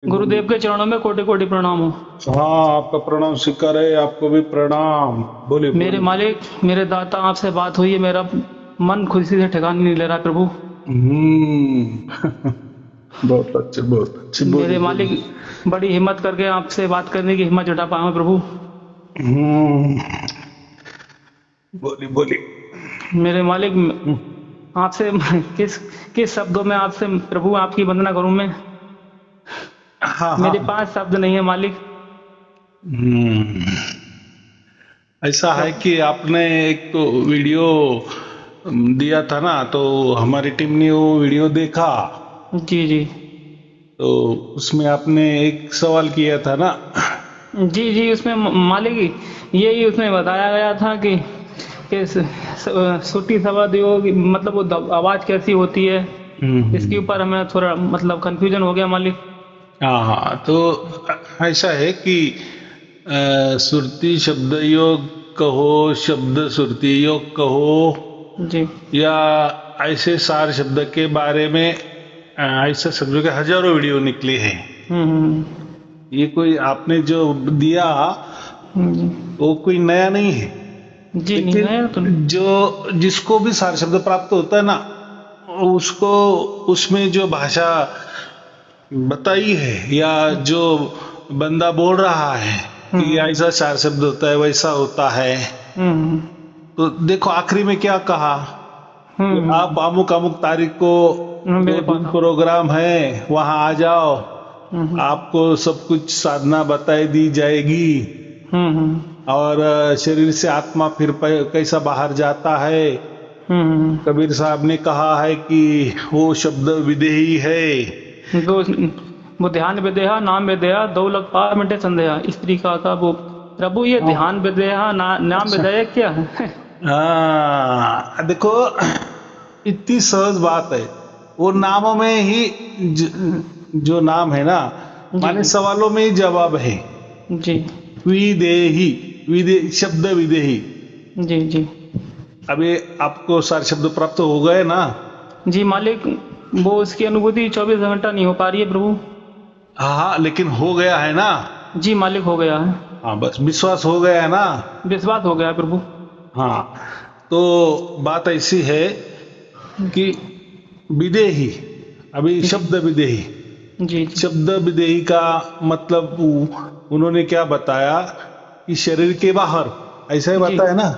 गुरुदेव के चरणों में कोटि कोटि प्रणाम हो। हाँ, आपका प्रणाम स्वीकार है, आपको भी प्रणाम। बोलिए मेरे बोलिए। मालिक, मेरे दाता, आपसे बात हुई है, मेरा मन खुशी से ठिकाने नहीं ले रहा प्रभु। बहुत अच्छे, बोलिए मेरे मालिक, बोलिए। बड़ी हिम्मत करके आपसे बात करने की हिम्मत जुटा पाया हूं प्रभु। हम्म, बोलिए बोलिए। मेरे मालिक, हम्म, आपसे किस किस शब्दों में आपसे प्रभु आपकी वंदना करूं मैं। हाँ मेरे हाँ। पास शब्द नहीं है मालिक। हम्म, ऐसा है प्रभु। कि आपने एक तो वीडियो दिया था ना, तो हमारी टीम ने वो वीडियो देखा। जी जी। तो उसमें आपने एक सवाल किया था ना। जी जी, उसमें मालिक यही उसमें बताया गया था कि सूटी शब्द योग मतलब वो आवाज कैसी होती है। इसके हम्म, ऊपर हमें थोड़ा मतलब कंफ्यूजन हो गया मालिक। हाँ हाँ। तो ऐसा है कि सुरती शब्द योग कहो, शब्द सुरती योग कहो, जी। या ऐसे सार शब्द के बारे में ऐसे शब्दों के हजारों वीडियो निकले हैं। हम्म। ये कोई आपने जो दिया जी वो कोई नया नहीं है। जी, नहीं लेकिन है तो। जो जिसको भी सार शब्द प्राप्त होता है ना, उसको उसमें जो भाषा बताई है या जो बंदा बोल रहा है कि हम्म ऐसा चार शब्द होता है, वैसा होता है, हम्म तो देखो आखिरी में क्या कहा कि आप अमुक अमुक तारीख को मेरे दो पास दिन आओ। प्रोग्राम है, वहां आ जाओ, हम्म आपको सब कुछ साधना बताई दी जाएगी। हम्म और शरीर से आत्मा फिर कैसा बाहर जाता है। हम्म कबीर साहब ने कहा है कि वो शब्द विदेही है। दो वो ध्यान विदेहा नाम विदेहा दो लग पार मिटे संदेहा स्त्री का वो प्रभु, ये हाँ, ध्यान विदेहा नाम अच्छा। विधेयक क्या है। हाँ देखो, इतनी सहज बात है। वो नामों में ही जो नाम है ना, जी माने जी सवालों में ही जवाब है। जी विदेही, शब्द विदेही। जी जी अभी आपको सारे शब्द प्राप्त हो गए ना। जी मालिक, वो उसकी अनुभूति 24 घंटा नहीं हो पा रही है प्रभु। हाँ हाँ, लेकिन हो गया है ना। जी मालिक, हो गया है। हाँ, बस विश्वास हो गया है ना। विश्वास हो गया है प्रभु। हाँ, तो बात ऐसी है कि विदेही, अभी जी शब्द विदेही, जी जी शब्द विदेही का मतलब उन्होंने क्या बताया कि शरीर के बाहर, ऐसा ही जी बताया ना।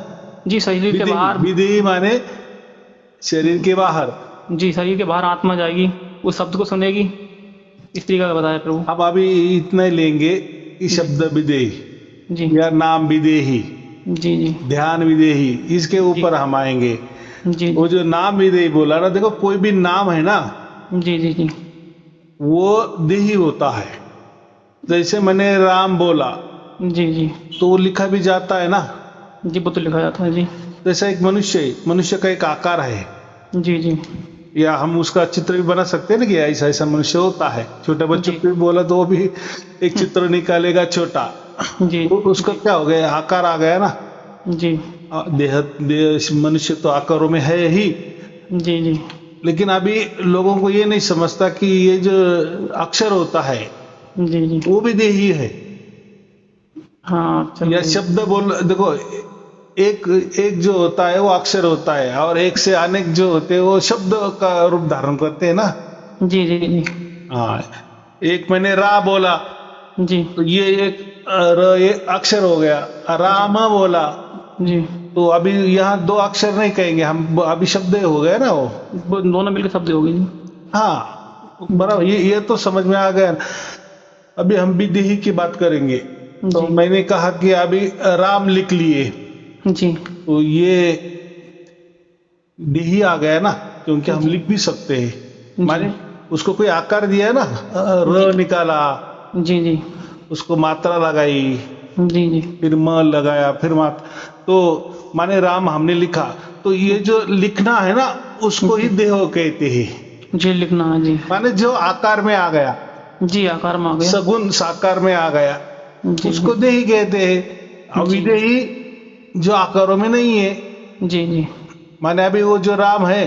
जी, शरीर के विदेही, बाहर। विदेही माने शरीर के बाहर। जी, शरीर के बाहर आत्मा जाएगी, उस शब्द को सुनेगी। इस तरीका का बताया प्रभु। अब अभी इतना ही लेंगे कि जी शब्द विदेही जी या नाम विदेही, जी जी ध्यान विदेही, इसके जी ऊपर हम आएंगे। जी वो जो नाम विदेही बोला ना, देखो कोई भी नाम है ना, जी जी जी वो देही होता है। जैसे मैंने राम बोला, जी जी तो वो लिखा भी जाता है ना। जी, वो तो लिखा जाता है। जी जैसा एक मनुष्य है, मनुष्य का एक आकार है, जी जी या हम उसका चित्र भी बना सकते हैं ना कि ऐसा ऐसा मनुष्य होता है। छोटे बच्चों जी को भी बोला तो वो भी एक चित्र निकालेगा छोटा। जी तो उसका जी क्या हो गया, आकार आ गया ना। जी देह मनुष्य तो आकारों में है ही। जी जी लेकिन अभी लोगों को ये नहीं समझता कि ये जो अक्षर होता है जी जी। वो भी देही है। हाँ, या चलो। शब्द बोल, देखो एक एक जो होता है वो अक्षर होता है, और एक से अनेक जो होते हैं वो शब्द का रूप धारण करते हैं ना। जी जी जी हाँ, एक मैंने रा बोला, जी तो ये एक ये अक्षर हो गया। जी राम बोला, जी, तो अभी यहाँ दो अक्षर नहीं कहेंगे हम, अभी शब्द हो गया ना वो। वो दोनों मिलकर शब्द हो गई। हाँ बराबर, जी ये तो समझ में आ गया। अभी हम विदेही की बात करेंगे। तो जी मैंने कहा कि अभी राम लिख लिए, जी तो ये देही आ गया ना, क्योंकि हम जी लिख भी सकते हैं। जी माने उसको कोई आकार दिया है ना, जी र निकाला, जी जी उसको मात्रा लगाई, जी जी फिर म लगाया, फिर तो माने राम हमने लिखा। तो ये जो लिखना है ना, उसको ही देह कहते हैं। जी, लिखना है। जी माने जो आकार में आ गया, जी, आकार में आ गया। सगुन साकार में आ गया, जी जी उसको देही कहते हैं। जी अविदेही जो आकारों में नहीं है, जी जी माने अभी वो जो राम है,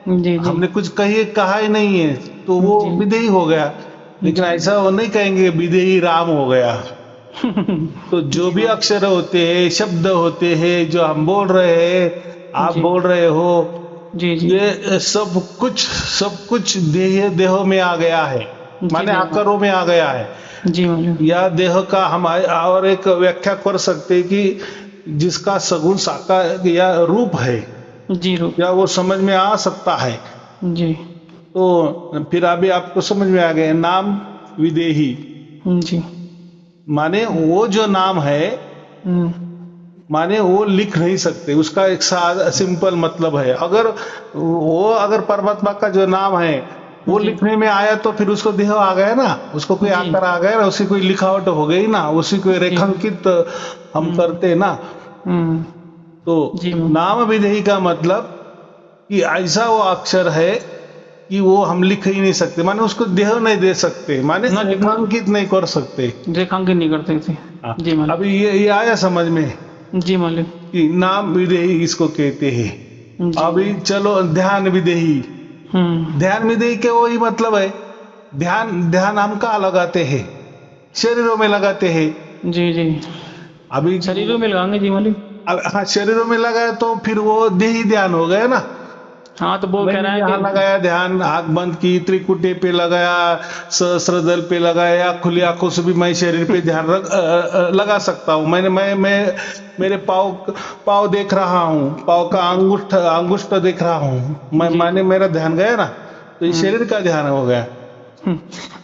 जी जी हमने कुछ कहा ही नहीं है, तो वो जी विदेही हो गया। लेकिन ऐसा वो नहीं कहेंगे विदेही राम हो गया। तो जो भी अक्षर होते हैं, शब्द होते हैं, जो हम बोल रहे हैं, आप जी बोल रहे हो, जी जी ये सब कुछ देहों में आ गया है, जी माने बिल्कुल आकारों में आ गया है। जी मालिक या देह का हम और एक व्याख्या कर सकते हैं कि जिसका सगुण साकार या रूप है, जी रूप या वो समझ में आ सकता है। जी तो फिर अभी आपको समझ में आ गया, नाम विदेही जी माने वो जो नाम है, हम्म, माने वो लिख नहीं सकते, उसका एक सिंपल मतलब है। अगर परमात्मा का जो नाम है वो जी लिखने में आया तो फिर उसको देह आ गया ना, उसको कोई जी आकार आ गया ना, उसी कोई लिखावट हो गई ना, उसी को जी रेखांकित हम करते ना। हम्म, तो जी नाम विदेही का मतलब कि ऐसा वो अक्षर है कि वो हम लिख ही नहीं सकते, माने उसको देह नहीं दे सकते, माने ना लिख रेखांकित नहीं कर सकते। रेखांकन नहीं करते थे। हाँ। जी मालिक अभी ये आया समझ में जी मालिक कि नाम विदेही इसको कहते हैं। जी अभी चलो ध्यान विदेही, ध्यान विदेही के वही मतलब है। ध्यान हम कहाँ लगाते हैं? शरीरों में लगाते हैं। जी जी अभी शरीरों में लगाएंगे जी मालिक। हाँ, शरीरों में लगाया तो फिर वो देही ध्यान हो गया ना। हाँ तो वो कह रहा है यहाँ कि लगाया ध्यान, आंख बंद की, त्रिकुटे पे लगाया, सहस्त्रदल पे लगाया, खुली आंखों से भी मैं शरीर पे ध्यान लगा सकता हूँ। मैं मेरे पाव देख रहा हूँ, पाव का अंगुष्ठ देख रहा हूँ, मैं जी माने मेरा ध्यान गया ना, तो ये शरीर का ध्यान हो गया।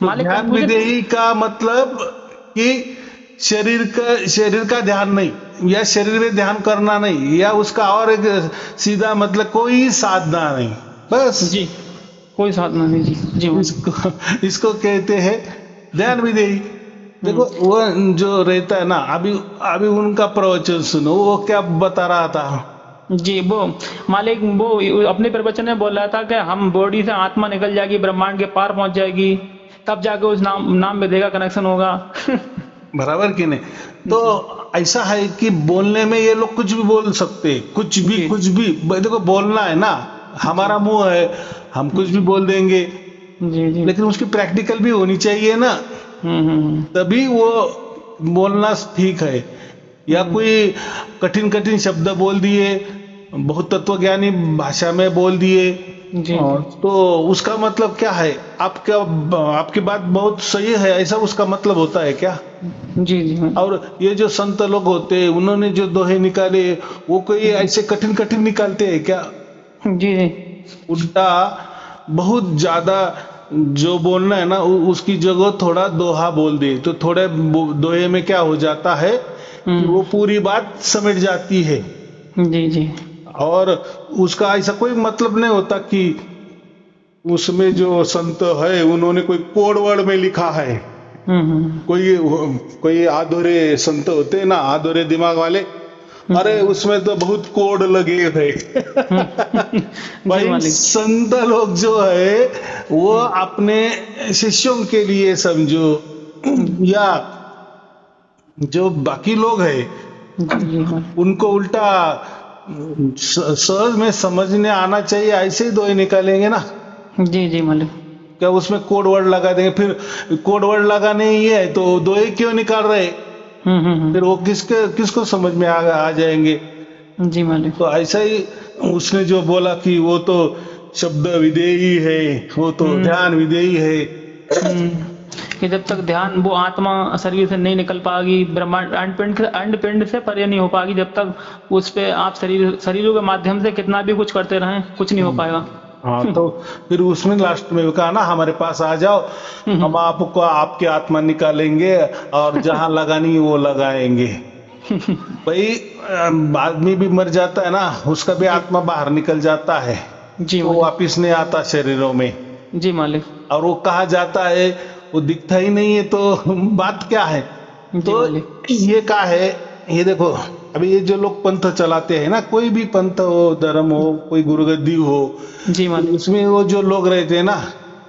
मालिक ध्यान कंफ्यूजन विदेही का मतलब कि शरीर का ध्यान नहीं, या शरीर में ध्यान करना नहीं, या उसका और एक सीधा मतलब कोई साधना नहीं, बस जी कोई साधना नहीं जी जी मालिक। इसको कहते हैं ध्यान विदेही। देखो वो जो रहता है ना, अभी उनका प्रवचन सुनो, वो क्या बता रहा था। जी वो मालिक वो अपने प्रवचन में बोल रहा था कि हम बॉडी से आत्मा निकल जाएगी, ब्रह्मांड के पार पहुंच जाएगी, तब जाके उस नाम विदेह का कनेक्शन होगा। बराबर कि नहीं? तो ऐसा है कि बोलने में ये लोग कुछ भी बोल सकते, कुछ भी देखो बोलना है ना, हमारा मुंह है, हम कुछ भी बोल देंगे, जी जी लेकिन उसकी प्रैक्टिकल भी होनी चाहिए ना, तभी वो बोलना ठीक है। या कोई कठिन शब्द बोल दिए, बहुत तत्वज्ञानी भाषा में बोल दिए, जी तो उसका मतलब क्या है? आपकी बात बहुत सही है, ऐसा उसका मतलब होता है क्या? जी जी और ये जो संत लोग होते हैं, उन्होंने जो दोहे निकाले, वो कोई ऐसे कठिन निकालते हैं क्या? जी जी उल्टा बहुत ज्यादा जो बोलना है ना, उसकी जगह थोड़ा दोहा बोल दे तो थोड़े दोहे में क्या हो जाता है कि वो पूरी बात समझ जाती है। जी जी और उसका ऐसा कोई मतलब नहीं होता कि उसमें जो संत है उन्होंने कोई कोड वर्ड में लिखा है। कोई आधुरे संत होते हैं ना, आधुरे दिमाग वाले, अरे उसमें तो बहुत कोड लगे थे। भाई संत लोग जो है वो अपने शिष्यों के लिए समझो, या जो बाकी लोग हैं उनको उल्टा सहज में समझने आना चाहिए, ऐसे ही दोहे निकालेंगे ना। जी जी मालिक। क्या उसमें कोड वर्ड लगा देंगे? फिर कोड वर्ड लगाने ही है तो दोहे क्यों निकाल रहे? फिर वो किसको समझ में आ जाएंगे? जी मालिक। तो ऐसा ही उसने जो बोला कि वो तो शब्द विदेही है, वो तो ध्यान विदेही है, कि जब तक ध्यान वो आत्मा शरीर से नहीं निकल पाएगी, ब्रह्मांड अंड से परे नहीं हो पाएगी, जब तक उस पे आप शरीरों के माध्यम से कितना भी कुछ करते रहें कुछ नहीं हो पाएगा। हाँ, तो फिर उसमें लास्ट में कहा ना, हमारे पास आ जाओ, हम आपको आपकी आत्मा निकालेंगे और जहां लगानी वो लगाएंगे। भाई आदमी भी मर जाता है ना, उसका भी आत्मा बाहर निकल जाता है, जी वो वापिस नहीं आता शरीरों में। जी मालिक। और वो कहा जाता है, वो दिखता ही नहीं है, तो बात क्या है? तो ये क्या है, ये देखो अभी ये जो लोग पंथ चलाते हैं ना, कोई भी पंथ हो, धर्म हो, कोई गुरुगद्दी हो, जी मालिक, उसमें वो जो लोग रहते हैं ना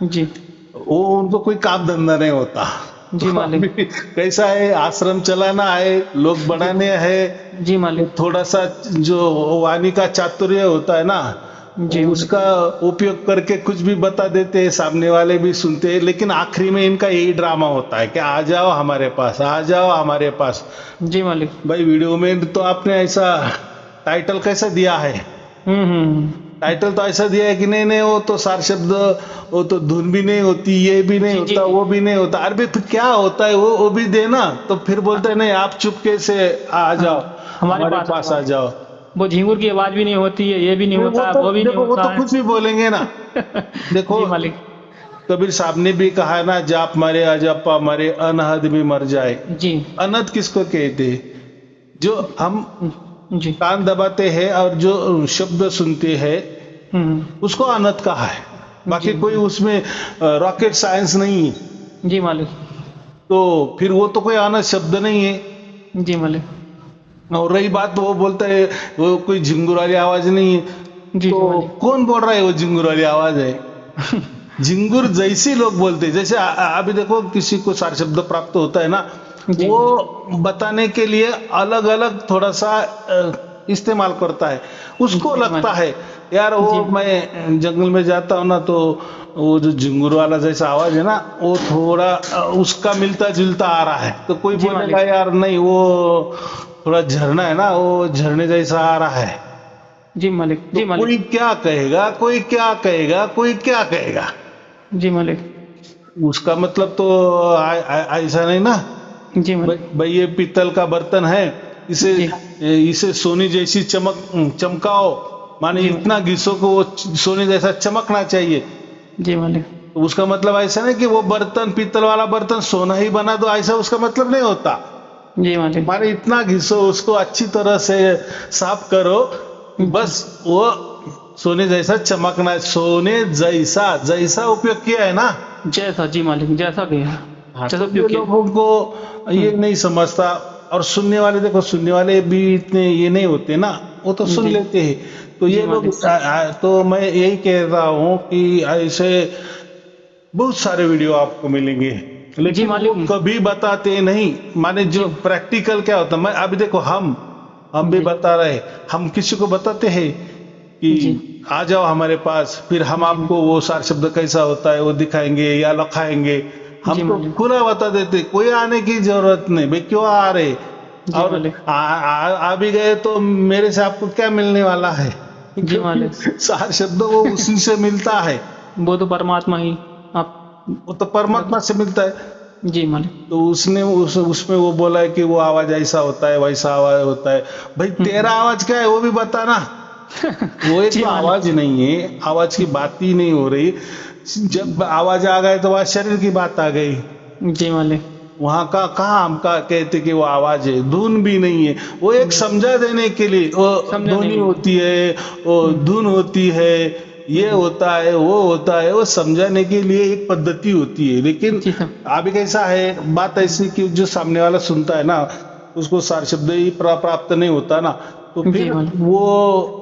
जी, वो उनको कोई काम धंधा नहीं होता। जी मालिक। कैसा है, आश्रम चलाना है, लोग बढ़ाने हैं। जी मालिक। थोड़ा सा जो वाणी का चातुर्य होता है ना, जी उसका उपयोग करके कुछ भी बता देते हैं, सामने वाले भी सुनते हैं, लेकिन आखिरी में इनका यही ड्रामा होता है कि आ जाओ हमारे पास, आ जाओ हमारे पास। जी मालिक। भाई वीडियो में तो आपने ऐसा टाइटल कैसा दिया है, टाइटल तो ऐसा दिया है कि नहीं नहीं वो तो सार शब्द, वो तो धुन भी नहीं होती, ये भी नहीं जी, होता, जी। वो भी नहीं होता। अरे फिर क्या होता है वो भी देना। तो फिर बोलते हैं नहीं आप चुपके से आ जाओ, हमारे पास आ जाओ। वो झींगुर की आवाज भी नहीं होती है, ये भी नहीं नहीं, होता, वो भी नहीं देखो वो होता तो है। कुछ भी बोलेंगे ना। देखो जी मालिक। कबीर साहब ने भी कहा है ना, जाप मारे अजपा मारे अनहद में मर जाए। जी अनहद किसको कहते हैं? जो हम जी। कान दबाते हैं और जो शब्द सुनते हैं उसको अनहद कहा है। बाकी कोई उसमें रॉकेट साइंस नहीं है। जी मालिक। तो फिर वो तो कोई अनहद शब्द नहीं है। जी मालिक। और रही बात, वो बोलता है वो कोई झिंगुर वाली आवाज नहीं है। जी तो मालिक। कौन बोल रहा है वो झिंगुर वाली आवाज है? झिंगुर जैसी लोग बोलते हैं। जैसे अभी देखो किसी को सार शब्द प्राप्त होता है ना, जी। वो बताने के लिए अलग अलग थोड़ा सा इस्तेमाल करता है। उसको जी, लगता है यार वो जी। मैं जंगल में जाता हूँ ना, तो वो जो झिंगुर वाला जैसा आवाज है ना, वो थोड़ा उसका मिलता जुलता आ रहा है। तो कोई जी, बोलेगा मालिक। यार नहीं वो थोड़ा झरना है ना, वो झरने जैसा आ रहा है। जी मालिक। जी तो मालिक। कोई क्या कहेगा, कोई क्या कहेगा, कोई क्या कहेगा। जी मालिक। उसका मतलब तो ऐसा नहीं ना। जी मालिक। भाई ये पीतल का बर्तन है, इसे जी। इसे सोने जैसी चमकाओ, माने जी। इतना घिसो को वो सोने जैसा चमकना चाहिए। जी मालिक। तो उसका मतलब ऐसा नहीं कि वो बर्तन पीतल वाला बर्तन सोना ही बना दो, ऐसा उसका मतलब नहीं होता। जी मालिक। माने इतना घिसो उसको, अच्छी तरह से साफ करो, बस वो सोने जैसा चमकना है। सोने जैसा जैसा उपयोग किया है ना। जैसा। जी मालिक। जैसा गया जैसा तो ये उपयोग किया। लोगों को ये नहीं समझता। और सुनने वाले, देखो सुनने वाले भी इतने ये नहीं होते ना, वो तो सुन जी। लेते हैं। तो जी ये लोग मालिक। तो मैं यही कह रहा हूँ कि ऐसे बहुत सारे वीडियो आपको मिलेंगे, जी लेकिन वो मालिक। कभी बताते नहीं। माने जो प्रैक्टिकल क्या होता है, मैं अभी देखो हम भी जी। बता रहे, हम किसी को बताते हैं जी। कि आ जाओ हमारे पास, फिर हम आपको वो सार शब्द कैसा होता है वो दिखाएंगे या लखाएंगे। हम जी तो मालिक। खुला बता देते, कोई आने की जरूरत नहीं भाई, क्यों आ रहे। जी और मालिक। आ भी गए तो मेरे से आपको क्या मिलने वाला है? जी मालिक। सार शब्द वो उसी से मिलता है, वो तो परमात्मा ही आप। वो तो परमात्मा से मिलता है। जी मालिक। तो उसने उसमें वो बोला है कि वो आवाज ऐसा होता है, वैसा आवाज होता है। भाई तेरा आवाज क्या है वो भी बताना। वो एक जी तो मालिक। आवाज नहीं है, आवाज की बात ही नहीं हो रही। जब आवाज आ गए तो वहां शरीर की बात आ गई। जी मालिक। वहां का कहा हम का कहते कि वो आवाज है, धुन भी नहीं है। वो एक समझा देने के लिए वो समझा ध्वनि नहीं। होती है, वो धुन होती है, ये होता है वो होता है, वो समझाने के लिए एक पद्धति होती है। लेकिन जी सर। अभी कैसा है, बात ऐसी कि जो सामने वाला सुनता है ना, उसको सार शब्द ही प्राप्त नहीं होता ना, तो जी फिर मालिक। वो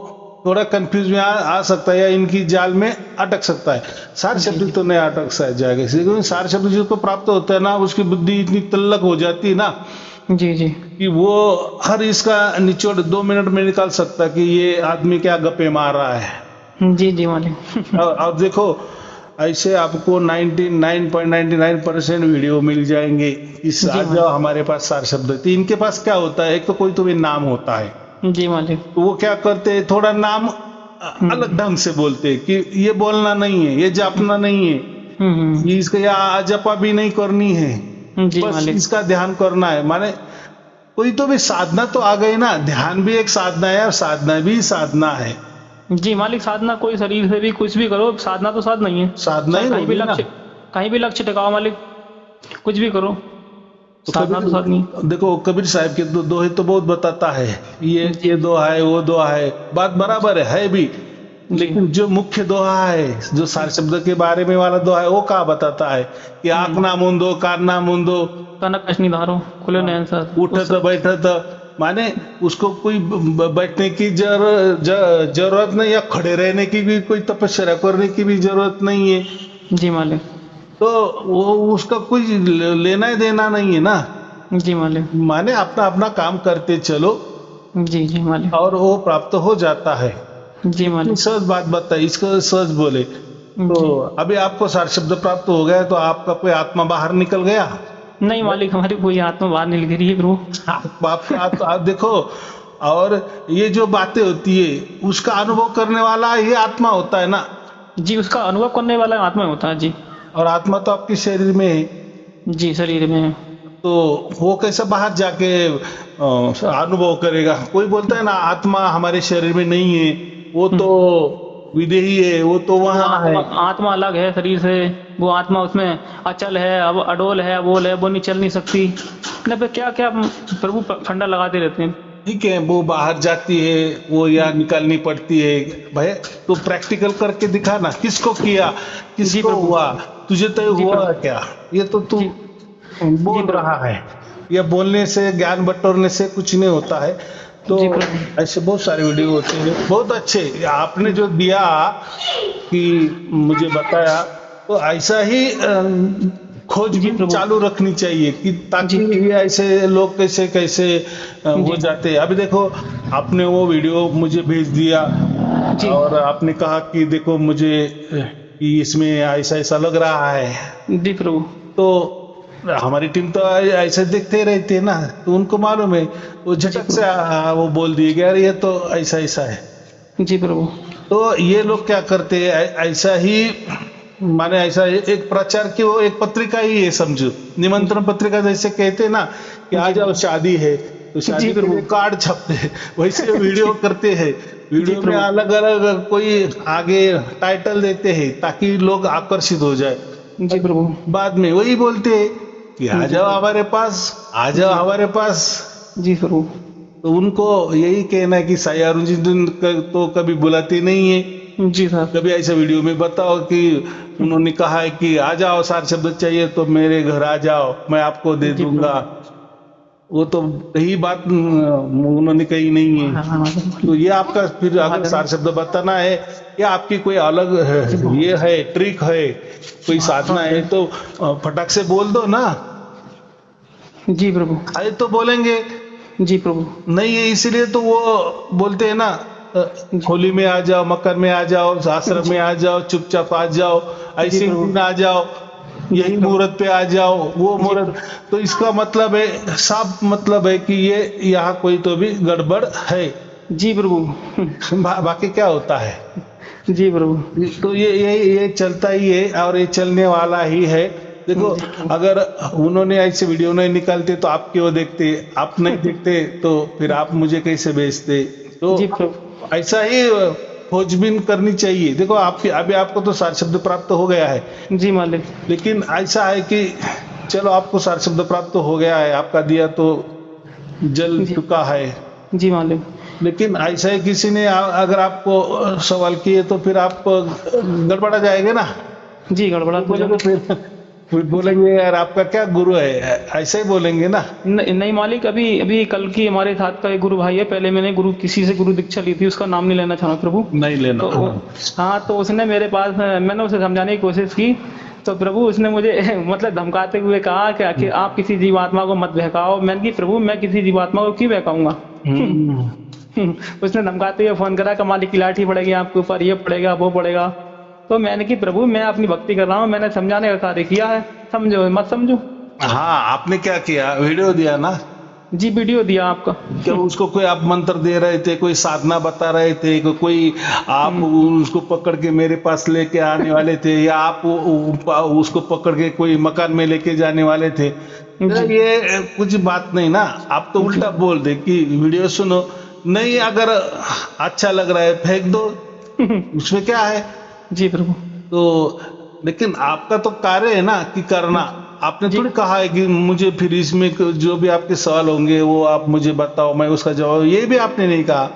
थोड़ा कंफ्यूज में आ सकता है या इनकी जाल में अटक सकता है। सार शब्द तो नहीं अटक जाएगा, क्योंकि सार शब्द जिसको प्राप्त होता है ना, उसकी बुद्धि इतनी तल्लक हो जाती है ना जी जी। कि वो हर इसका निचोड़ 2 मिनट में निकाल सकता है कि ये आदमी क्या गप्पे मार रहा है। जी जी मालिक। और देखो ऐसे आपको 99.99% वीडियो मिल जाएंगे इस जी आ जाओ हमारे पास सार शब्द। तो इनके पास क्या होता है, एक तो कोई तो भी नाम होता है, जी मालिक। तो वो क्या करते हैं, थोड़ा नाम अलग ढंग से बोलते हैं कि ये बोलना नहीं है, ये जापना नहीं है, ये इसका या जपा भी नहीं करनी है, जी बस मालिक। इसका ध्यान करना है। माने कोई तो भी साधना तो आ गई ना, ध्यान भी एक साधना है और साधना भी साधना है। जी मालिक। साधना कोई शरीर से भी कुछ भी करो, साधना तो साधना ही है। साधना ही कहीं भी होगी ना। लक्ष्य, कहीं भी लक्ष्य टिकाओ मालिक, कुछ भी करो, तो साधना तो साधनी है। देखो कबीर साहब के दोहे तो बहुत बताता है, ये दोहा है वो दोहा है, बात बराबर है भी। लेकिन जो मुख्य दोहा है, जो सार शब्द के बारे में वाला दोहा है, वो क्या बताता है कि आंख ना मूंदो, कान ना मूंदो, कनक कशनी धारो, खुले नयन सर, उठत बैठत। माने उसको कोई बैठने की जरूरत नहीं, या खड़े रहने की भी, कोई तपस्या करने की भी जरूरत नहीं है। जी मालिक। तो वो उसका कोई लेना देना नहीं है ना। जी मालिक। माने अपना अपना काम करते चलो जी जी मालिक। और वो प्राप्त हो जाता है। जी इतनी मालिक। सहज बात बताई, इसको सहज बोले। तो अभी आपको सार शब्द प्राप्त हो गया, तो आपका कोई आत्मा बाहर निकल गया? नहीं मालिक, हमारी कोई आत्मा बाहर नहीं गिरी है प्रभु। आप देखो, और ये जो बातें होती है उसका अनुभव करने वाला ये आत्मा होता है ना। जी, उसका अनुभव करने वाला आत्मा होता है जी। और आत्मा तो आपके शरीर में है, जी, शरीर में है। तो वो कैसे बाहर जाके अनुभव करेगा? कोई बोलता है ना आत्मा हमारे शरीर में नहीं है, वो तो विदेही है, वो तो वहाँ है। आत्मा अलग है शरीर से। वो आत्मा उसमें अचल है, अब अडोल है, अबोल है, वो नहीं चल नहीं सकती। न पे क्या क्या प्रभु फंडा लगाते रहते हैं। ठीक है, वो बाहर जाती है, वो यहाँ निकालनी पड़ती है। भाई तो प्रैक्टिकल करके दिखा ना, किसको किया, जी किसको प्रभु। हुआ, तुझे तो जी हुआ प्रभु। क्या? ये तो तू जी बोल प्रभु। रहा है। ये बोलने से, ज्ञान बटोरने से कुछ नहीं होता है। तो जी प्रभु। ऐसे बहुत सारे वीडियो होते हैं, बहुत अच्छे आपने जो दिया कि मुझे बताया, तो ऐसा ही खोज जी भी प्रभु। चालू रखनी चाहिए कि ताकि जी। ये ऐसे लोग कैसे कैसे हो जी। जाते हैं। अभी देखो, आपने वो वीडियो मुझे भेज दिया जी। और आपने कहा कि देखो मुझे कि इसमें ऐसा ऐसा लग रहा है, जी प्रभु। तो हमारी टीम तो ऐसे देखते रहते हैं ना, तो उनको मालूम है, वो झटक से वो बोल दिए कि यार ये तो ऐसा ऐसा है। जी प्रभु। तो ये लोग क्या करते हैं, ऐसा ही माने ऐसा एक प्रचार की वो एक पत्रिका ही है, समझो निमंत्रण पत्रिका जैसे कहते हैं ना कि आ जाओ शादी है, तो शादी जी के प्रभु। लिए कार्ड छपते हैं, वैसे वीडियो करते हैं। वीडियो में प्रभु। अलग अलग कोई आगे टाइटल देते हैं ताकि लोग आकर्षित हो जाए। जी प्रभु। बाद में वही बोलते हैं कि आ जाओ हमारे पास, आ जाओ हमारे पास। जी प्रभु। तो उनको यही कहना है कि साई अरुण जी तो कभी बुलाते नहीं है। जी साहब। कभी ऐसे वीडियो में बताओ कि उन्होंने कहा है कि आ जाओ, सार शब्द चाहिए तो मेरे घर आ जाओ, मैं आपको दे जी दूंगा। वो तो यही बात उन्होंने कही नहीं है। हाँ, तो ये आपका फिर अगर सार शब्द बताना है या आपकी कोई अलग ये है, ट्रिक है, कोई साधना है, तो फटाक से बोल दो ना। जी प्रभु। आए तो बोलेंगे, जी प्रभु। नहीं है इसीलिए तो वो बोलते हैं ना, होली में आ जाओ, मकर में आ जाओ, आश्रम में आ जाओ, चुपचाप आ जाओ, ऐसे ही दिन आ जाओ, यही मुहूर्त पे आ जाओ, वो मुहूर्त। तो इसका मतलब है, साफ मतलब है कि ये यहाँ कोई तो भी गड़बड़ है। जी प्रभु। बाकी क्या होता है? जी प्रभु। तो ये चलता ही है और ये चलने वाला ही है। देखो, अगर उन्होंने ऐसे वीडियो नहीं निकालते तो आप क्यों देखते? आप नहीं देखते तो फिर आप मुझे कैसे भेजते? तो जी प्रभु। ऐसा ही खोजबीन करनी चाहिए। देखो, आपकी अभी आपको तो सार शब्द प्राप्त हो गया है, जी मालिक। लेकिन ऐसा है कि चलो आपको सार शब्द प्राप्त हो गया है, आपका दिया तो जल चुका है। जी मालिक। लेकिन ऐसा है किसी ने अगर आपको सवाल किए तो फिर आप गड़बड़ा जाएंगे ना। जी गड़बड़ा तो बोलेंगे फिर बोलेंगे यार आपका क्या गुरु है, ऐसे ही बोलेंगे ना। नहीं मालिक, अभी अभी कल की हमारे साथ का एक गुरु भाई है, पहले मैंने किसी से गुरु दीक्षा ली थी, उसका नाम नहीं लेना चाहूँगा प्रभु। नहीं लेना। तो हाँ, तो उसने मेरे पास, मैंने उसे समझाने की कोशिश की, तो प्रभु उसने मुझे मतलब धमकाते हुए कहा कि आप किसी जीवात्मा को मत बहकाओ। मैंने कि प्रभु मैं किसी जीवात्मा को क्यों बहकाऊंगा? उसने धमकाते हुए फोन करा कि मालिक की लाठी पड़ेगी आपके ऊपर, ये पड़ेगा वो पड़ेगा। तो मैंने कि प्रभु मैं अपनी भक्ति कर रहा हूँ, मैंने समझाने का कार्य किया है, समझो मत समझो। हाँ, आपने क्या किया? वीडियो दिया ना। जी वीडियो दिया आपका। क्या उसको कोई आप मंत्र दे रहे थे, कोई साधना बता रहे थे, कोई आप उसको पकड़ के मेरे पास लेके आने वाले थे, या आप उसको पकड़ के कोई मकान में लेके जाने वाले थे? ये कुछ बात नहीं ना। आप तो उल्टा बोल दे कि वीडियो सुनो, नहीं अगर अच्छा लग रहा है फेंक दो, उसमें क्या है? जी प्रभु। तो लेकिन आपका तो कार्य है ना कि करना। आपने थोड़ी कहा है कि मुझे फिर इसमें जो भी आपके सवाल होंगे वो आप मुझे बताओ, मैं उसका जवाब, ये भी आपने नहीं कहा।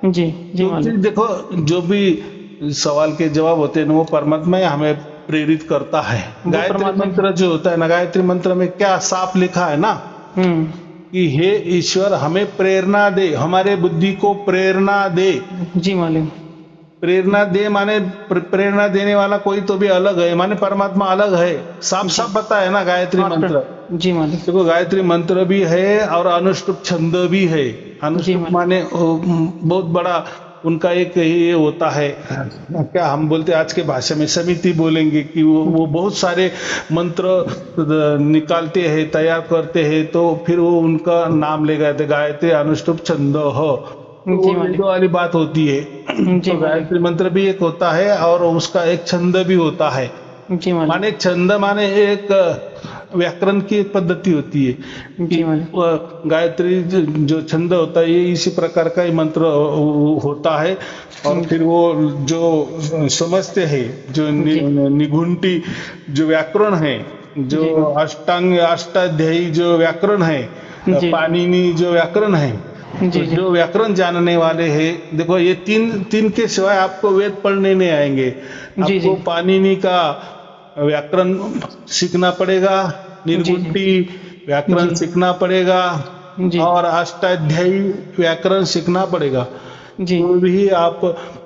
जी जी मालिक। देखो, जो भी सवाल के जवाब होते हैं ना, वो परमात्मा हमें प्रेरित करता है। गायत्री मंत्र जो होता है ना, गायत्री मंत्र में क्या साफ लिखा है ना कि हे ईश्वर हमें प्रेरणा दे, हमारे बुद्धि को प्रेरणा दे। जी मालिक। प्रेरणा दे माने प्रेरणा देने वाला कोई तो भी अलग है, माने परमात्मा अलग है। साफ साफ पता है ना गायत्री मंत्र। जी मालिक। देखो, गायत्री मंत्र भी है और अनुष्टुप छंद भी है। अनुष्टुप माने बहुत बड़ा उनका एक ये होता है, क्या हम बोलते हैं आज के भाषा में समिति बोलेंगे, कि वो बहुत सारे मंत्र निकालते हैं, तैयार करते हैं, तो फिर वो उनका नाम ले गए थे, गायत्री अनुष्टुप छंद हो, जी वो मालिक। वेदों वाली बात होती है। जी तो मालिक। गायत्री मंत्र भी एक होता है और उसका एक छंद भी होता है। जी मालिक। माने छंद माने एक व्याकरण की एक पद्धति होती है जी कि मालिक। गायत्री जो छंद होता है, ये इसी प्रकार का ही मंत्र होता है। और फिर वो जो समझते हैं, जो निघुंटी जो व्याकरण है, जो अष्टांग अष्टाध्यायी जो व्याकरण है, जी। पाणिनि जो व्याकरण है, जी तो जी। जो व्याकरण जानने वाले हैं, देखो ये तीन के सिवाय आपको वेद पढ़ने नहीं आएंगे। जी, जी। आपको पाणिनि का व्याकरण सीखना पड़ेगा, निर्गुंटी व्याकरण जी। सीखना पड़ेगा, जी और अष्टाध्यायी व्याकरण सीखना पड़ेगा, जी। तो भी आप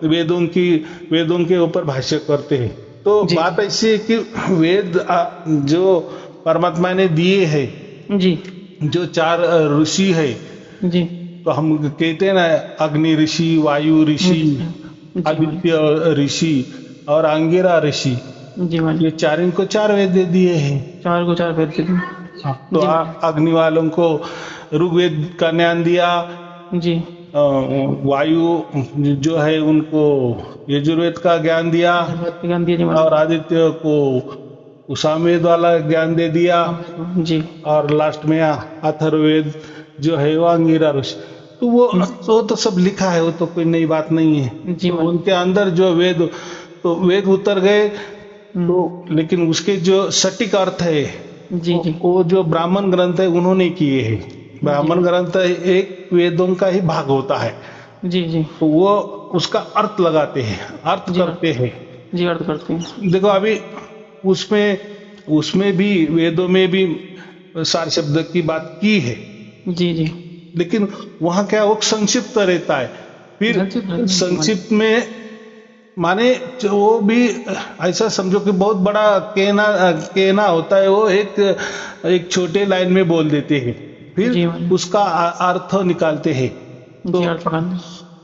वेदों के ऊपर भाष्य करते हैं। तो जी। बात ऐसी है कि वेद जो परमात्मा ने दिए हैं, जी जो 4 ऋषि है, जी। तो हम कहते हैं ना, अग्नि ऋषि, वायु ऋषि, जी आदित्य ऋषि और अंगिरा ऋषि, जी मालिक। ये 4 इनको 4 वेद दे दिए हैं। 4 को 4 वेद दे दी। तो जी अग्नि वालों को ऋग्वेद का ज्ञान दिया, जी वायु जो है उनको यजुर्वेद का ज्ञान दिया, ज्ञान दिया जी मालिक। और आदित्य को सामवेद वाला ज्ञान दे दिया, जी और लास्ट में अथर्ववेद जो है वो अंगिरा ऋषि। तो वो तो सब लिखा है, वो तो कोई नई बात नहीं है। जी तो मालिक। उनके अंदर जो वेद उतर गए, तो लेकिन उसके जो सटीक अर्थ है, जी जी। वो जो ब्राह्मण ग्रंथ है उन्होंने किए हैं। ब्राह्मण ग्रंथ एक वेदों का ही भाग होता है, जी जी। तो वो उसका अर्थ लगाते हैं, अर्थ करते हैं। जी अर्थ करते हैं। देखो अभी उसमें भी वेदों में भी सार शब्द की बात की है, जी जी। लेकिन वहां क्या वो संक्षिप्त रहता है। फिर संक्षिप्त रहता है। संक्षिप्त में माने वो भी ऐसा समझो कि बहुत बड़ा कहना होता है, वो एक छोटे लाइन में बोल देते हैं, जी फिर मालिक। उसका अर्थ निकालते हैं। जी अर्थ करते हैं।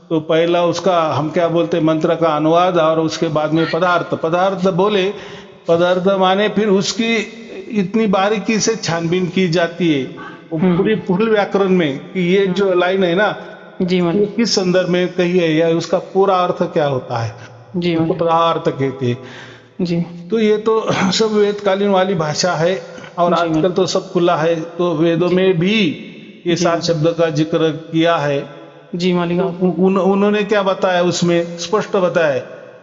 तो पहला उसका हम क्या बोलते हैं, मंत्र का अनुवाद, और उसके बाद में पदार्थ बोले। पदार्थ माने फिर उसकी इतनी बारीकी से छानबीन की जाती है, वो पूरी फुल व्याकरण में, कि ये जो लाइन है ना, जी ये मालिक। किस संदर्भ में कही है, या उसका पूरा अर्थ क्या होता है, जी उसको मालिक। पदार्थ कहते हैं। जी तो ये तो सब वेदकालीन वाली भाषा है, और जी आजकल तो सब खुला है। तो वेदों में भी ये सात शब्द का जिक्र किया है। जी मालिक। उन्होंने क्या बताया, उसमें स्पष्ट बताया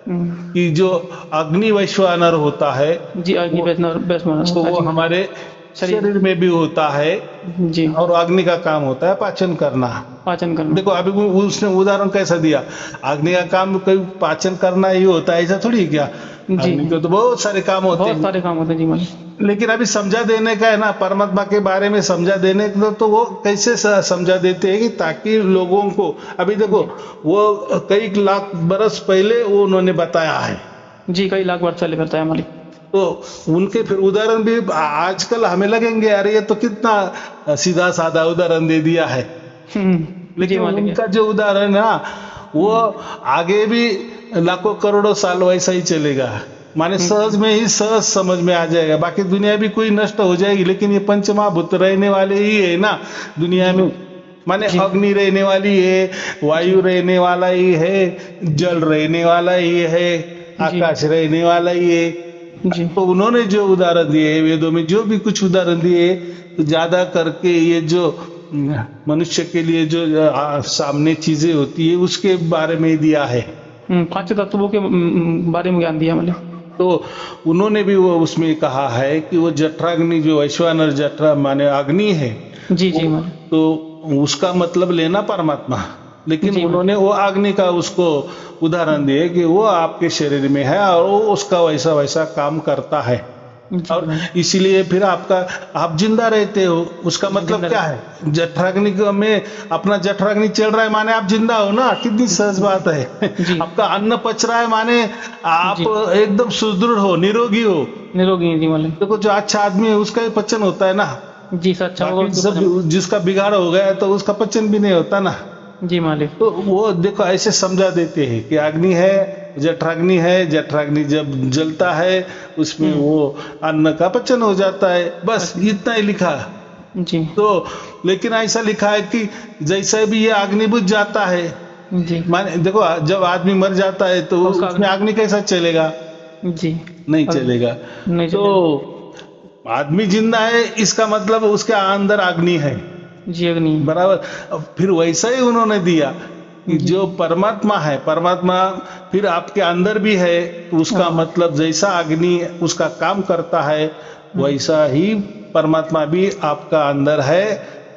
कि जो अग्नि वैश्वानर होता है, जी अग्नि वैश्वानर तो वो हमारे शरीर में भी होता है, जी, और अग्नि का काम होता है पाचन करना। पाचन करना। देखो अभी उसने उदाहरण कैसा दिया, अग्नि का काम कोई पाचन करना ही होता है, ऐसा थोड़ी है क्या। अग्नि के तो बहुत सारे काम होते बहुत हैं, सारे काम होते हैं जी मालिक। लेकिन अभी समझा देने का है ना, परमात्मा के बारे में समझा देने का, तो वो कैसे समझा देते हैं कि ताकि लोगों को, अभी देखो वो कई लाख बरस पहले वो उन्होंने बताया है, जी कई लाख वर्ष पहले बताया मालिक। तो उनके फिर उदाहरण भी आजकल हमें लगेंगे अरे ये तो कितना सीधा साधा उदाहरण दे दिया है, लेकिन उनका जो उदाहरण है ना, वो आगे भी लाखों करोड़ों साल वैसा ही चलेगा। माने सहज में ही सहज समझ में आ जाएगा। बाकी दुनिया भी कोई नष्ट हो जाएगी, लेकिन ये पंचमहाभूत रहने वाले ही है ना दुनिया में। माने अग्नि रहने वाली है, वायु रहने वाला ही है, जल रहने वाला ही है, आकाश रहने वाला ही है। तो उन्होंने जो उदाहरण दिए वेदों में, जो भी कुछ उदाहरण दिए, तो ज्यादा करके ये जो मनुष्य के लिए जो सामने चीजें होती है उसके बारे में दिया है। 5 तत्वों के बारे में ज्ञान दिया मतलब। तो उन्होंने भी वो उसमें कहा है कि वो जठराग्नि जो वैश्वानर जठरा माने अग्नि है, जी जी, तो उसका मतलब लेना परमात्मा, लेकिन उन्होंने वो अग्नि का उसको उदाहरण दिए कि वो आपके शरीर में है और वो उसका वैसा वैसा काम करता है, और इसीलिए फिर आप जिंदा रहते हो। उसका मतलब क्या है, जठराग्नि में अपना जठराग्नि चल रहा है माने आप जिंदा हो ना, कितनी सहज बात है। आपका अन्न पच रहा है माने आप एकदम सुदृढ़ हो, निरोगी हो। निरोगी जी मालिक। देखो जो अच्छा आदमी है उसका ही पचन होता है ना जी, अच्छा जिसका बिगाड़ हो गया है तो उसका पचन भी नहीं होता ना। जी मालिक। तो वो देखो ऐसे समझा देते हैं कि अग्नि है, जठराग्नि है, जठराग्नि जब जलता है उसमें वो अन्न का पचन हो जाता है, बस इतना ही लिखा। जी तो लेकिन ऐसा लिखा है कि जैसे भी ये अग्नि बुझ जाता है, जी माने देखो जब आदमी मर जाता है तो उसका उसमें अग्नि कैसा चलेगा? जी नहीं चलेगा। नहीं तो आदमी जिंदा है इसका मतलब उसके अंदर अग्नि है, जी अग्नि। बराबर। अब फिर वैसा ही उन्होंने दिया कि जो परमात्मा है, परमात्मा फिर आपके अंदर भी है, तो उसका मतलब जैसा अग्नि उसका काम करता है वैसा ही परमात्मा भी आपका अंदर है।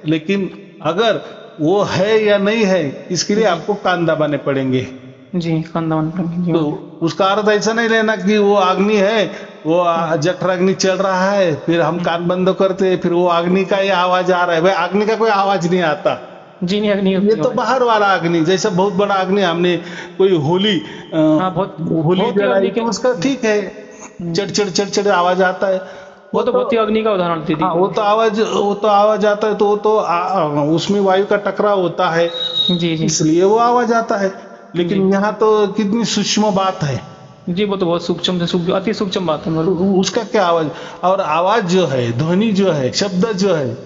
लेकिन अगर वो है या नहीं है इसके लिए आपको कान दबाने पड़ेंगे। जी कंदावन जी तो उसका अर्थ ऐसा नहीं लेना कि वो अग्नि है, वो जठराग्नि चल रहा है, फिर हम कान बंद करते फिर वो अग्नि का ही आवाज आ रहा है। भाई अग्नि का कोई आवाज नहीं आता, जी नहीं अग्नि ये तो बाहर वाला अग्नि। जैसा बहुत बड़ा अग्नि हमने कोई होली हाँ बहुत होली बहुत ही जलाई अग्नि तो के उसका ठीक है, चिड़ आवाज आता है। वो तो बहुत ही अग्नि का उदाहरण दे हाँ, वो तो आवाज आता है, तो वो तो उसमें वायु का टकराव होता है, जी जी इसलिए वो आवाज आता है। लेकिन यहाँ तो कितनी सूक्ष्म बात है, जी वो तो बहुत सूक्ष्म से सूक्ष्म अति सूक्ष्म बात है तो उसका क्या आवाज, और आवाज जो है, ध्वनि जो है, शब्द जो है,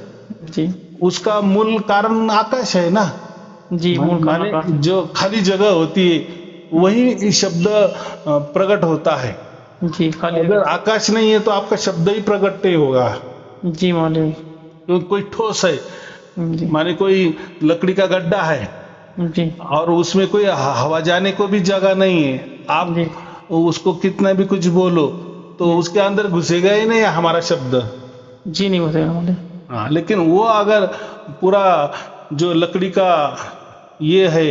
जी उसका मूल कारण आकाश है ना। जी मूल माने कारण जो खाली जगह होती है वही शब्द प्रकट होता है। जी खाली अगर आकाश नहीं है तो आपका शब्द ही प्रकट नहीं होगा। जी मालिक तो कोई ठोस है, जी माने कोई लकड़ी का गड्ढा है जी और उसमें कोई हवा जाने को भी जगह नहीं है, आप जी उसको कितना भी कुछ बोलो तो उसके अंदर घुसेगा ही नहीं हमारा शब्द। जी नहीं होता मालिक। हाँ, लेकिन वो अगर पूरा जो लकड़ी का ये है,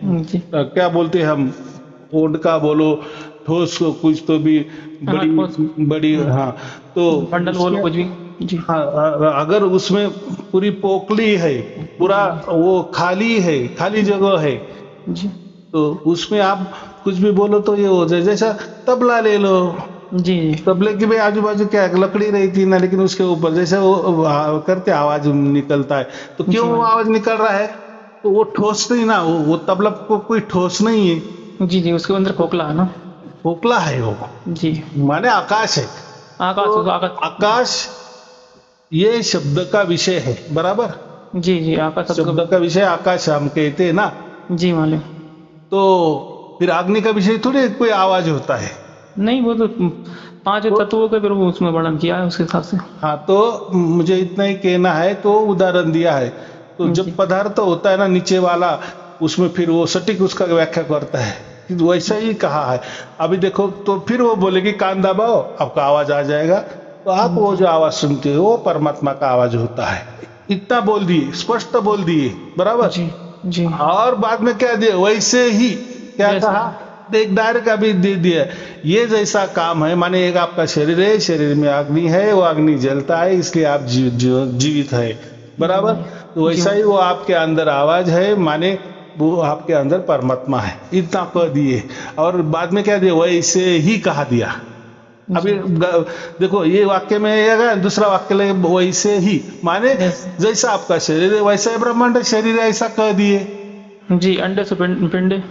जी क्या बोलते हैं हम, ओड का बोलो, ठोस को कुछ तो भी ठोस। बड़ी हाँ, तो बंडल बोलो कुछ भी जी हाँ, अगर उसमें पूरी पोकली है, पूरा वो खाली है, खाली जगह है, जी तो उसमें आप कुछ भी बोलो तो ये हो जाए। जैसा तबला ले लो, जी जी तबले की भाई आजू बाजू क्या लकड़ी रहती ना, लेकिन उसके ऊपर जैसे वो करते आवाज निकलता है, तो क्यों वो आवाज निकल रहा है? तो वो ठोस नहीं ना, वो तबला को कोई ठोस नहीं है, जी जी उसके अंदर खोखला है ना। खोखला है वो, जी माने आकाश है। आकाश तो आकाश आकाश ये शब्द का विषय है, बराबर। जी जी आकाश शब्द का विषय आकाश हम कहते हैं ना। जी मालिक। तो फिर अग्नि का विषय थोड़ी कोई आवाज होता है। नहीं वो तो पांच तत्वों के फिर उसमें वर्णन किया है उसके हिसाब से। हाँ, तो मुझे इतना ही कहना है, तो उदाहरण दिया है। तो जब पदार्थ होता है ना नीचे वाला, उसमें फिर वो सटीक उसका व्याख्या करता है कि वैसा ही कहा है। अभी देखो, तो फिर वो बोलेगी कान दबाओ आपका आवाज आ जाएगा, तो आप वो जो आवाज सुनते हो वो परमात्मा का आवाज होता है। इतना बोल दिए, स्पष्ट बोल दिए, बराबर। जी जी और बाद में क्या दिया, वैसे ही क्या कहा, एक दायरे का भी दे दिया। ये जैसा काम है, माने एक आपका शरीर है, शरीर में अग्नि है, वो अग्नि जलता है इसलिए आप जीवित है, बराबर। तो वैसा ही वो आपके अंदर आवाज है, माने वो आपके अंदर परमात्मा है, इतना कह दिए। और बाद में क्या दिया, वैसे ही कहा दिया। अभी देखो ये वाक्य में आएगा, दूसरा वाक्य लगे वैसे ही, माने जैसा आपका शरीर है वैसा ही ब्रह्मांड शरीर है, ऐसा कह दिए। जी अंडे से पिंड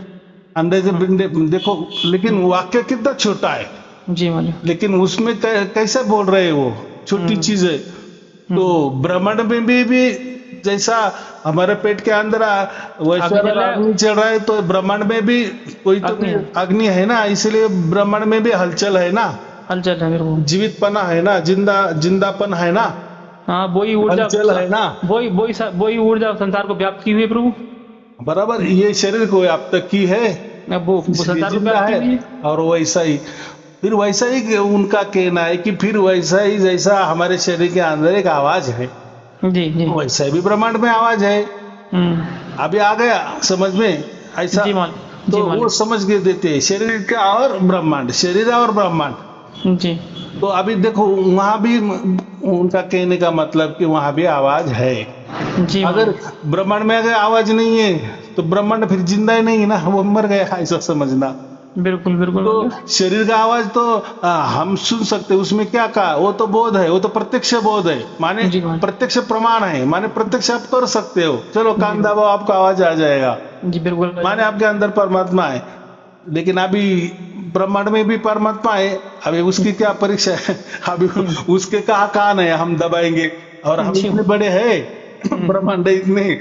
अंडे से पिंड, देखो लेकिन वाक्य कितना छोटा है, जी मालिक। लेकिन उसमें कैसे बोल रहे हैं, वो छोटी चीज है। तो ब्रह्मांड में भी जैसा हमारे पेट के अंदर वैसा अग्नि चल रहा है, तो ब्रह्मांड में भी कोई तो अग्नि है ना, इसलिए ब्रह्मांड में भी हलचल है ना, हलचल है, जीवितपना है ना, जिंदापन है ना। हाँ वही ऊर्जा हलचल है ना, वही ऊर्जा संसार को व्याप्त की हुई है प्रभु, बराबर। ये शरीर को व्याप्त की है, वो संसार को व्याप्त की हुई है। और वैसा ही फिर वैसा ही उनका कहना है कि फिर वैसा ही जैसा हमारे शरीर के अंदर एक आवाज है, जी जी वैसा भी ब्रह्मांड में आवाज है। अभी आ गया समझ में ऐसा, तो वो समझ के देते हैं शरीर का और ब्रह्मांड, शरीर और ब्रह्मांड। जी तो अभी देखो वहां भी उनका कहने का मतलब कि वहां भी आवाज है। जी अगर ब्रह्मांड में अगर आवाज नहीं है तो ब्रह्मांड फिर जिंदा ही नहीं है ना, वो मर गया, ऐसा समझना। बिल्कुल बिल्कुल तो मालिक। शरीर का आवाज तो हम सुन सकते हैं, उसमें क्या कहा, वो तो बोध है, वो तो प्रत्यक्ष बोध है, माने जी मालिक। प्रत्यक्ष प्रमाण है, माने प्रत्यक्ष आप कर सकते हो, चलो कान जी दबाओ आपको आवाज आ जाएगा, जी बिल्कुल माने आपके अंदर परमात्मा है। लेकिन अभी ब्रह्मांड में भी परमात्मा है, अभी उसकी क्या परीक्षा है, अभी उसके कहा कान है हम दबाएंगे, और हम जी इतने बड़े हैं ब्रह्मांड इतने,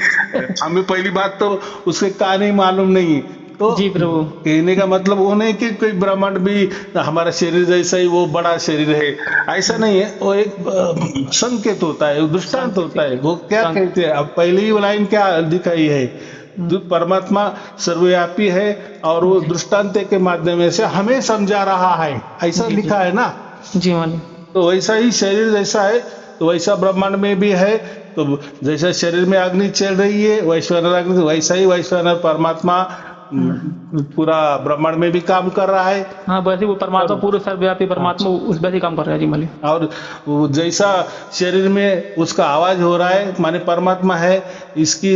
हमें पहली बात तो उसके कान ही मालूम नहीं। तो जी प्रभु। कहने का मतलब वो नहीं कि कोई ब्रह्मांड भी हमारा शरीर जैसा ही वो बड़ा शरीर है, ऐसा नहीं है, वो एक संकेत होता है, दृष्टांत होता है। वो क्या कहते हैं, अब पहली ही लाइन क्या दिखाई है, परमात्मा सर्वव्यापी है और वो दृष्टांत के माध्यम से हमें समझा रहा है, ऐसा जी, लिखा है ना। जी मालिक। तो वैसा ही शरीर जैसा है तो वैसा ब्रह्मांड में भी है। तो जैसा शरीर में अग्नि चल रही है वैश्वानर अग्नि, वैसा ही वैश्वानर परमात्मा पूरा ब्रह्मांड में भी काम कर रहा है। हाँ वैसे वो परमात्मा पूरे सर्वव्यापी परमात्मा उस वैसे काम कर रहा है जी मालिक। और वो जैसा शरीर में उसका आवाज हो रहा है माने परमात्मा है, इसकी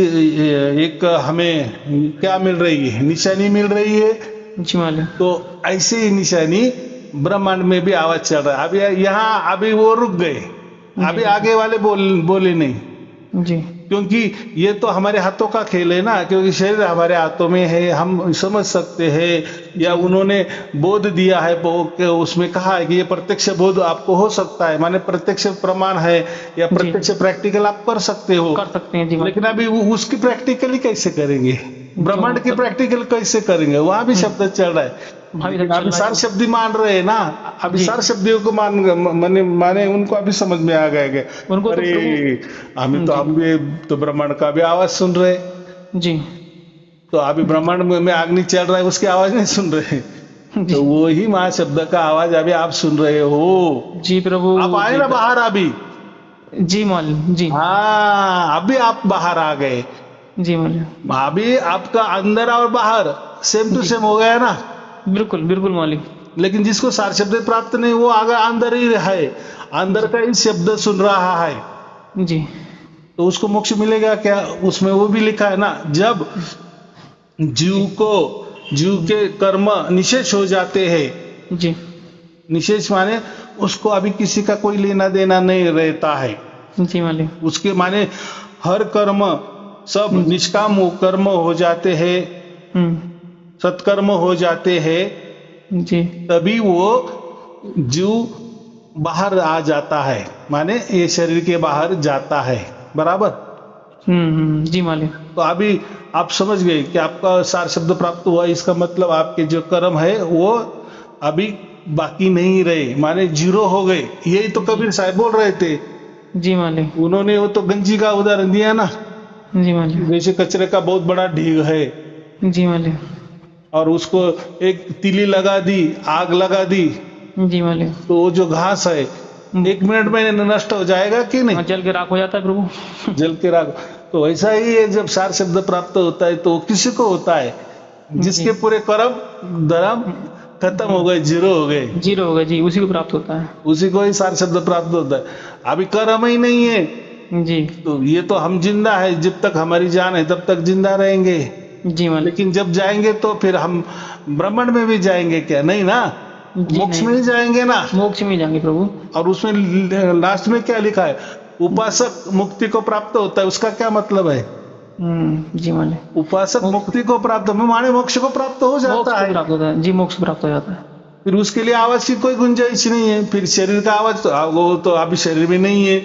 एक हमें क्या मिल रही है, निशानी मिल रही है। जी मालिक। तो ऐसे ही निशानी ब्रह्मांड में भी आवाज चल रहा है। अभी यहाँ अभी वो रुक गए, अभी आगे वाले बोले नहीं, जी क्योंकि ये तो हमारे हाथों का खेल है ना, क्योंकि शरीर हमारे हाथों में है, हम समझ सकते हैं, या उन्होंने बोध दिया है, उसमें कहा है कि ये प्रत्यक्ष बोध आपको हो सकता है, माने प्रत्यक्ष प्रमाण है या प्रत्यक्ष प्रैक्टिकल आप कर सकते हो, कर सकते हैं जी मालिक। लेकिन अभी उसकी प्रैक्टिकली कैसे करेंगे, ब्रह्मांड की प्रैक्टिकल कैसे करेंगे, वहां भी शब्द चल रहा है। अभी सार शब्दी मान रहे हैं ना, अभी सार शब्दियों को माने उनको अभी समझ में आ गए उनको अरे हम भी तो ब्रह्मांड का भी आवाज सुन रहे जी। तो अभी ब्रह्मांड में अग्नि चल रहा है उसकी आवाज नहीं सुन रहे, तो वो ही महाशब्द का आवाज अभी आप सुन रहे हो। जी प्रभु। आप आए ना बाहर अभी, जी मालिक जी। हाँ अभी आप बाहर आ गए, जी मालिक। अभी आपका अंदर और बाहर सेम टू सेम हो गया ना। बिल्कुल बिल्कुल मालिक। लेकिन जिसको सार शब्द प्राप्त नहीं वो आगे अंदर ही है, अंदर का ही शब्द सुन रहा है, जी तो उसको मोक्ष मिलेगा क्या, उसमें वो भी लिखा है ना, जब जीव के कर्म निशेष हो जाते हैं, जी निशेष माने उसको अभी किसी का कोई लेना देना नहीं रहता है, जी मालिक। उसके माने हर कर्म सब निष्काम कर्म हो जाते हैं, सत्कर्म हो जाते हैं, जी तभी वो जीव बाहर आ जाता है, माने ये शरीर के बाहर जाता है, बराबर। जी मालिक। तो अभी आप समझ गए कि आपका सार शब्द प्राप्त हुआ, इसका मतलब आपके जो कर्म है वो अभी बाकी नहीं रहे, माने जीरो हो गए। यही तो कबीर साहब बोल रहे थे। जी मालिक। उन्होंने वो तो गंजी का उदाहरण दिया ना, जी मालिक। जैसे कचरे का बहुत बड़ा ढीग है जी मालिक। और उसको एक तीली लगा दी, आग लगा दी, जी मालिक। तो वो जो घास है 1 मिनट में नष्ट हो जाएगा कि नहीं, जल के राख हो जाता है प्रभु। जल के राख। तो ऐसा ही है, जब सार शब्द प्राप्त होता है तो किसी को होता है जिसके पूरे कर्म धर्म खत्म हो गए, जीरो हो गए, जीरो हो गए जी, उसी को प्राप्त होता है, उसी को ही सार शब्द प्राप्त होता है। अभी कर्म ही नहीं है जी। तो ये तो हम जिंदा है, जब तक हमारी जान है तब तक जिंदा रहेंगे, जी मालिक। लेकिन जब जाएंगे तो फिर हम ब्रह्मांड में भी जाएंगे क्या, नहीं ना, मोक्ष में ही जाएंगे ना, मोक्ष में जाएंगे प्रभु। और उसमें लास्ट में क्या लिखा है, उपासक मुक्ति को प्राप्त होता है, उसका क्या मतलब है, जी मालिक। उपासक मुक्ति को प्राप्त माने मोक्ष को प्राप्त हो जाता है, प्राप्त होता है जी, मोक्ष प्राप्त हो जाता है। फिर उसके लिए आवाज की कोई गुंजाइश नहीं है, फिर शरीर का आवाज तो वो तो अभी शरीर में नहीं है,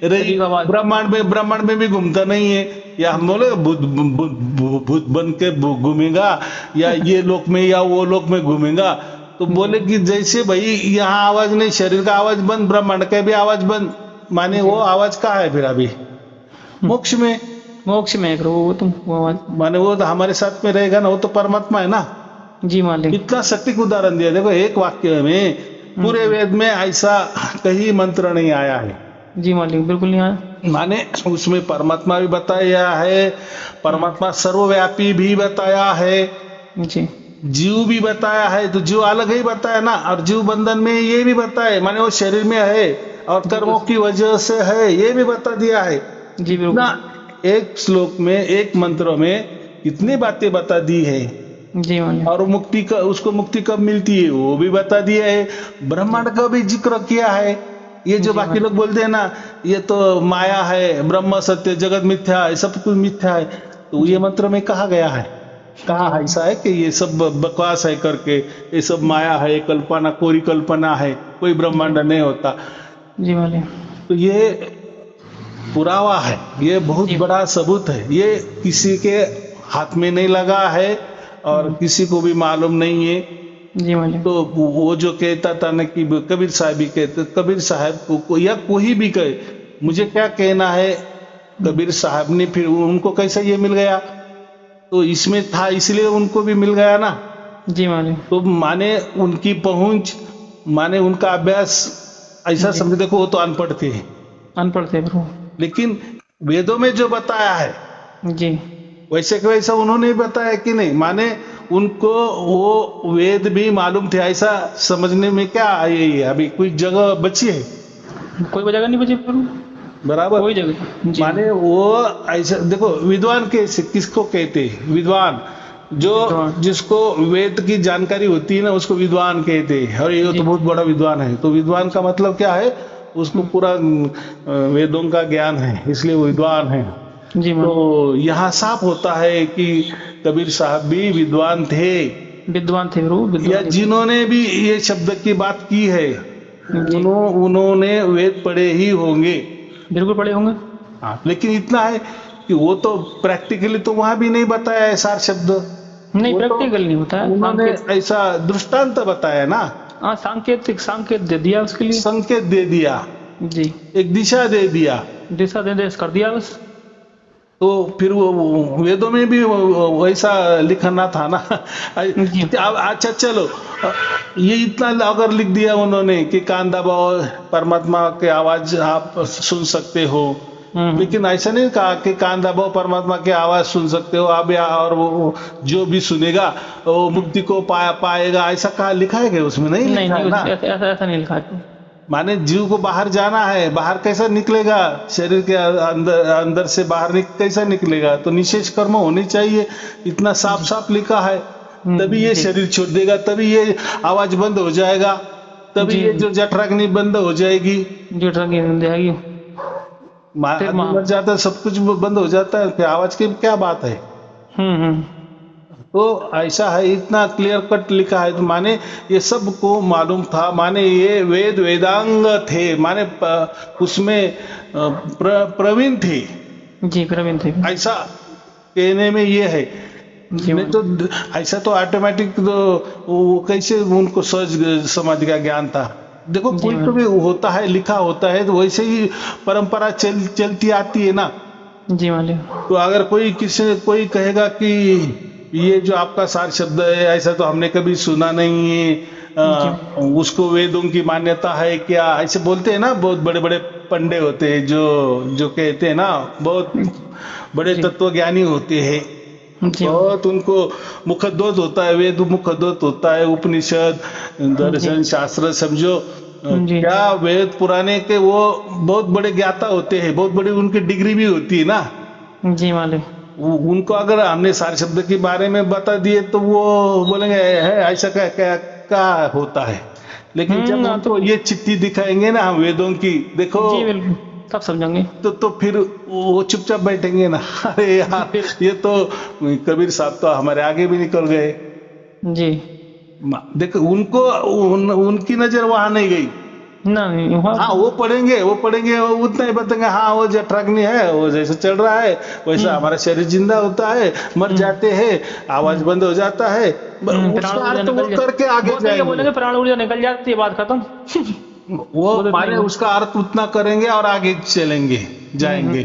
रही ब्रह्मांड में भी घूमता नहीं है, या हम बोले भूत बन के घूमेगा, या ये लोक में या वो लोक में घूमेगा, तो बोले कि जैसे भाई यहाँ आवाज नहीं, शरीर का आवाज बंद, ब्रह्मांड का भी आवाज बंद, माने वो आवाज कहाँ है फिर अभी, मोक्ष में, मोक्ष में है प्रभु वो, तुम वो आवाज माने वो तो हमारे साथ में रहेगा ना, वो तो परमात्मा है ना। जी मालिक। इतना सटीक उदाहरण दिया, देखो एक वाक्य में पूरे वेद में ऐसा कहीं मंत्र नहीं आया है। जी मालिक, बिल्कुल नहीं आया, माने उसमें परमात्मा भी बताया है, परमात्मा सर्वव्यापी भी बताया है, जी जीव भी बताया है, तो जीव अलग ही बताया ना, और जीव बंधन में ये भी बताया, माने वो शरीर में है और कर्मों की वजह से है, ये भी बता दिया है। जी बिल्कुल। एक श्लोक में, एक मंत्र में कितनी बातें बता दी है, जी मालिक। और मुक्ति का उसको मुक्ति कब मिलती है वो भी बता दिया है। ब्रह्मांड का भी जिक्र किया है। ये जो जी बाकी मालिक। लोग बोलते हैं ना ये तो माया है, ब्रह्म सत्य, जगत मिथ्या है, सब कुछ मिथ्या है, तो ये मंत्र में कहा गया है, कहा है ऐसा है कि ये सब बकवास है करके, ये सब माया है, कल्पना, कोरी कल्पना है, कोई ब्रह्मांड नहीं होता। जी मालिक। तो ये पुरावा है, ये बहुत जी। बड़ा सबूत है, ये किसी के हाथ में नहीं लगा है और किसी को भी मालूम नहीं है। जी मालिक। तो वो जो कहता था ना कि कबीर साहब भी कहते, कबीर साहब को या कोई भी कहे, मुझे क्या कहना है, कबीर साहब ने फिर उनको कैसे ये मिल गया, तो इसमें था इसलिए उनको भी मिल गया ना। जी मालिक। तो माने उनकी पहुंच, माने उनका अभ्यास, ऐसा समझ, देखो वो तो अनपढ़ थे, अनपढ़ थे प्रभु। लेकिन वेदों में जो बताया है जी। वैसे कि वैसा उन्होंने बताया कि नहीं, माने उनको वो वेद भी मालूम थे, ऐसा समझने में क्या आई है, अभी कोई जगह बची है? कोई जगह नहीं बची प्रभु, बराबर, कोई जगह। जी। माने वो ऐसा देखो, विद्वान कैसे किसको कहते हैं? विद्वान जो जिसको वेद की जानकारी होती है ना उसको विद्वान कहते हैं, और ये तो बहुत बड़ा विद्वान है। तो विद्वान का मतलब क्या है, उसको पूरा वेदों का ज्ञान है, इसलिए वो विद्वान है। जी मालिक। तो यहाँ साफ होता है कि कबीर साहब भी विद्वान थे, विद्वान थे प्रभु, या विद्वान थे। जिन्होंने भी ये शब्द की बात की है उन्होंने वेद पढ़े ही होंगे, बिल्कुल पढ़े होंगे। हाँ, लेकिन इतना है कि वो तो प्रैक्टिकली तो वहां भी नहीं बताया है सार शब्द, नहीं वो तो प्रैक्टिकल नहीं होता है, उन्होंने ऐसा दृष्टांत बताया ना, हाँ सांकेत दे दिया उसके लिए। संकेत दे दिया, जी। एक दिशा दे दिया, दिशा निर्देश कर दिया बस। तो फिर वो वेदों में भी वैसा लिखना था ना। अच्छा चलो, ये इतना अगर लिख दिया उन्होंने कि कान दबाओ परमात्मा की आवाज आप सुन सकते हो, लेकिन ऐसा नहीं कहा कि कान दबाओ परमात्मा की आवाज सुन सकते हो आप, या और वो जो भी सुनेगा वो मुक्ति को पाएगा, ऐसा कहा लिखा है क्या उसमें? नहीं लिखा है ना। ऐसा नहीं लिखा है। माने जीव को बाहर जाना है, बाहर कैसा निकलेगा, शरीर के अंदर से बाहर कैसा निकलेगा, तो निशेष कर्म होने चाहिए, इतना साफ साफ लिखा है, तभी ये शरीर छोड़ देगा, तभी ये आवाज बंद हो जाएगा, तभी ये जो जठराग्नि बंद हो जाएगी, जठराग्नि बंद हो जाएगी, मर जाता है, सब कुछ बंद हो जाता है, फिर आवाज की क्या बात है। तो ऐसा है, इतना क्लियर कट लिखा है, तो माने ये सबको मालूम था, माने ये वेदांग थे, माने उसमें प्रवीण थे। जी प्रवीण थे, ऐसा कहने में ये है। नहीं तो ऐसा तो ऑटोमेटिक तो कैसे उनको सहज समाधि का ज्ञान था। देखो कोई तो भी होता है, लिखा होता है, तो वैसे ही परंपरा चलती आती है ना। जी मालिक। तो अगर कोई कहेगा कि ये जो आपका सार शब्द है ऐसा तो हमने कभी सुना नहीं है, उसको वेदों की मान्यता है क्या, ऐसे बोलते हैं ना। बहुत बड़े बड़े पंडे होते हैं जो कहते हैं ना, बहुत बड़े तत्वज्ञानी होते हैं, बहुत उनको मुखद्वत होता है, वेद मुखद्वत होता है, उपनिषद दर्शन शास्त्र समझो क्या, वेद पुराने के वो बहुत बड़े ज्ञाता होते हैं, बहुत बड़ी उनकी डिग्री भी होती है ना। जी मालिक। उनको अगर हमने सारे शब्द के बारे में बता दिए तो वो बोलेंगे है ऐसा क्या होता है, लेकिन जब हमको ये चिट्ठी दिखाएंगे ना हम वेदों की, देखो तब समझेंगे, तो फिर वो चुपचाप बैठेंगे ना। अरे यार ये तो कबीर साहब तो हमारे आगे भी निकल गए। जी देखो उनको उनकी नजर वहां नहीं गई नहीं। हाँ वो पढ़ेंगे उतना ही बताएंगे, हाँ वो जठराग्नि है, वो जैसे चल रहा है वैसा हमारा शरीर जिंदा होता है, मर जाते हैं, आवाज बंद हो जाता है, उसका अर्थ वो करके आगे जाएंगे, प्राण ऊर्जा निकल जाती है, बात खत्म। वो माने उसका अर्थ उतना करेंगे और आगे चलेंगे जाएंगे।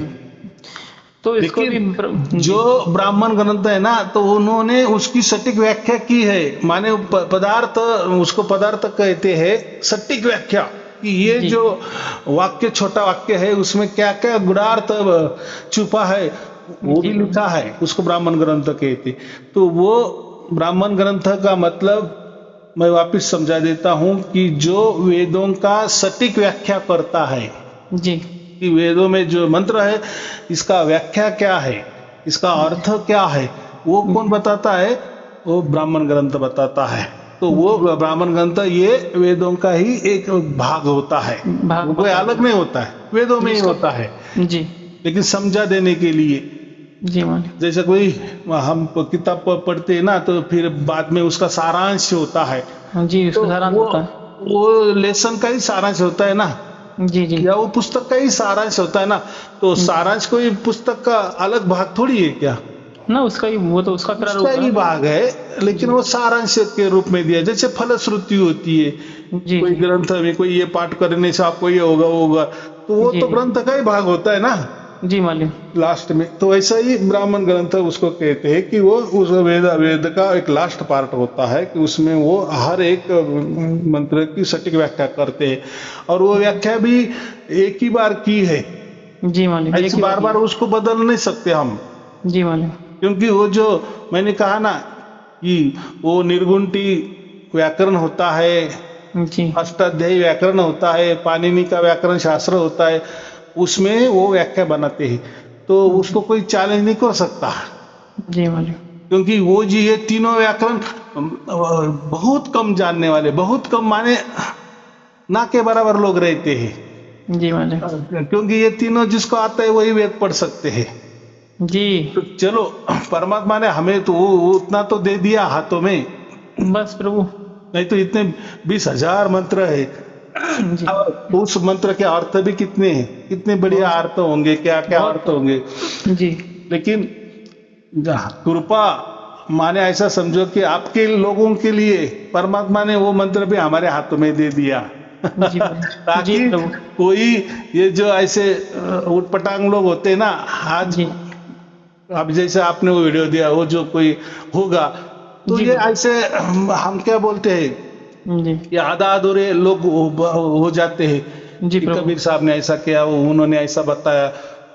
तो लेकिन जो ब्राह्मण ग्रंथ है ना, तो उन्होंने उसकी सटीक व्याख्या की है, माने पदार्थ, उसको पदार्थ कहते हैं, सटीक व्याख्या कि ये जो वाक्य छोटा वाक्य है उसमें क्या क्या गुणार्थ छुपा है वो भी लिखा है, उसको ब्राह्मण ग्रंथ कहते। तो वो ब्राह्मण ग्रंथ का मतलब मैं वापस समझा देता हूं कि जो वेदों का सटीक व्याख्या करता है जी, कि वेदों में जो मंत्र है इसका व्याख्या क्या है, इसका अर्थ क्या है, वो कौन बताता है? वो ब्राह्मण ग्रंथ बताता है। तो वो ब्राह्मण ग्रंथ ये वेदों का ही एक भाग होता है, भाग वो कोई अलग नहीं होता है, वेदों में ही होता है, जी लेकिन समझा देने के लिए। जी मालिक। जैसे कोई हम किताब पढ़ते हैं ना, तो फिर बाद में उसका सारांश होता है, जी तो उसका सारांश होता है। वो लेसन का ही सारांश होता है ना, जी जी या वो पुस्तक का ही सारांश होता है ना। तो सारांश कोई पुस्तक का अलग भाग थोड़ी है क्या, ना, उसका ही, वो तो उसका प्रारूप उसका ही है। भाग है, लेकिन वो सारांश के रूप में दिया। जैसे फलश्रुति होती है, जी कोई जी ग्रंथ में कोई ये पाठ करने से आपको ये होगा वो होगा, तो वो जी तो जी ग्रंथ का ही भाग होता है ना जी मालिक। लास्ट में। तो ऐसा ही ब्राह्मण ग्रंथ उसको कहते हैं कि वो उस वेद का एक लास्ट पार्ट होता है, कि उसमें वो हर एक मंत्र की सटीक व्याख्या करते हैं, और वो व्याख्या भी एक ही बार की है, जी मालिक। एक ऐसे ही बार बात बार उसको बदल नहीं सकते हम। है। जी मालिक। क्योंकि वो जो मैंने कहा ना कि वो निर्गुणटी व्याकरण होता है, जी अष्टाध्यायी व्याकरण होता है, पाणिनि का व्याकरण शास्त्र होता है, उसमें वो व्याख्या बनाते हैं, तो उसको कोई चैलेंज नहीं कर सकता। जी मालिक। क्योंकि वो जी ये तीनों व्याकरण बहुत कम जानने वाले, बहुत कम माने ना के बराबर लोग रहते हैं, जी मालिक। क्योंकि ये तीनों जिसको आता है वही वेद पढ़ सकते हैं। जी तो चलो, परमात्मा ने हमें तो उतना तो दे दिया हाथों में, बस प्रभु। नहीं तो इतने 20,000 मंत्र है, जी और उस मंत्र के अर्थ भी कितने हैं, कितने बढ़िया अर्थ होंगे, क्या क्या बहुत। अर्थ होंगे। जी लेकिन कृपा माने ऐसा समझो कि आपके लोगों के लिए परमात्मा ने वो मंत्र भी हमारे हाथों में दे दिया जी प्रभु। ताकि जी प्रभु। कोई ये जो ऐसे उटपटांग लोग होते हैं ना, आज जी अब जैसे आपने वो वीडियो दिया, वो जो कोई होगा तो जी ये प्रभु। ऐसे हम क्या बोलते हैं, जी ये आधा अधूरे लोग हो जाते हैं जी कि प्रभु। कबीर साहब ने ऐसा किया, वो उन्होंने ऐसा बताया,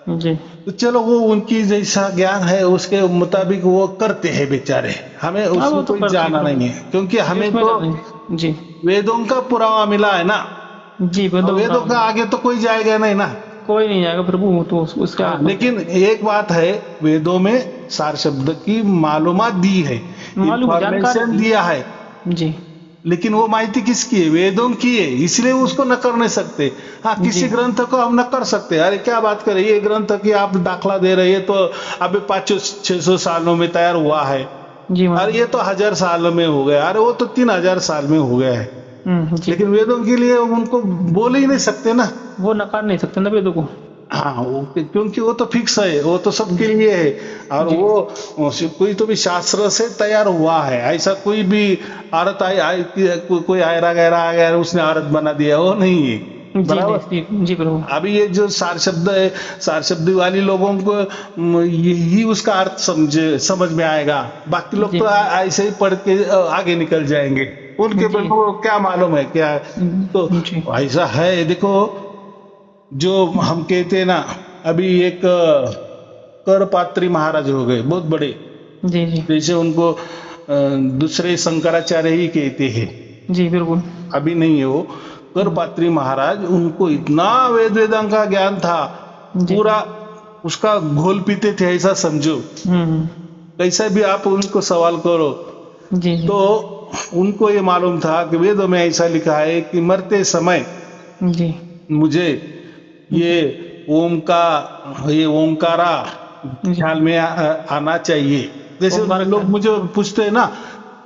जी तो चलो वो उनकी जैसा ज्ञान है उसके मुताबिक वो करते हैं बेचारे, हमें हाँ, वो उसमें तो कोई करते जाना हैं। नहीं है, क्योंकि हमें उसमें तो जाते हैं। जी वेदों का पुरावा मिला है ना, जी और वेदों का आगे तो कोई जाएगा नहीं ना। कोई नहीं जाएगा प्रभु, वो तो उसका लेकिन एक बात है, वेदों में सार शब्द की मालूमात दी है, मालूम, जानकारी इंफॉर्मेशन दी। दिया है, जी लेकिन वो माहिती किसकी है, वेदों की है, इसलिए उसको न कर नहीं सकते। हाँ, किसी जी ग्रंथ को हम न कर सकते, अरे क्या बात कर रहे, ये ग्रंथ की आप दाखला दे रहे हैं तो अभी 500-600 सालों में तैयार हुआ है, जी अरे ये तो 1000 साल में हो गया, अरे वो तो 3000 साल में हो गया है। जी। लेकिन वेदों के लिए उनको बोल ही नहीं सकते ना। वो नकार नहीं सकते ना वेदों को। हाँ, क्योंकि वो तो फिक्स है, वो तो सबके लिए है, और जी वो कोई तो भी शास्त्र से तैयार हुआ है, ऐसा कोई भी औरत कोई आयरा गहरा आ गया उसने औरत बना दिया, वो नहीं है। जी बराबर। नहीं, जी प्रभु। अभी ये जो सार शब्द है, सार शब्द वाली लोगों को यही उसका अर्थ समझ में आएगा, बाकी लोग जी तो ऐसे ही पढ़ के आगे निकल जाएंगे, उनके जी को क्या मालूम है क्या है। तो जी ऐसा है, देखो जो हम कहते हैं ना, अभी एक करपात्री महाराज हो गए बहुत बड़े, जी जी जैसे उनको दूसरे शंकराचार्य ही कहते हैं, जी बिल्कुल। अभी नहीं है वो करपात्री महाराज, उनको इतना वेद वेदांग का ज्ञान था, जी पूरा उसका घोल पीते थे, ऐसा समझो। हम्म। कैसा भी आप उनको सवाल करो जी जी तो उनको ये मालूम था कि वेदों में ऐसा लिखा है कि मरते समय जी मुझे ये ओमकारा ख्याल में आना चाहिए। जैसे ओमकार लोग ख्याल। मुझे पूछते हैं ना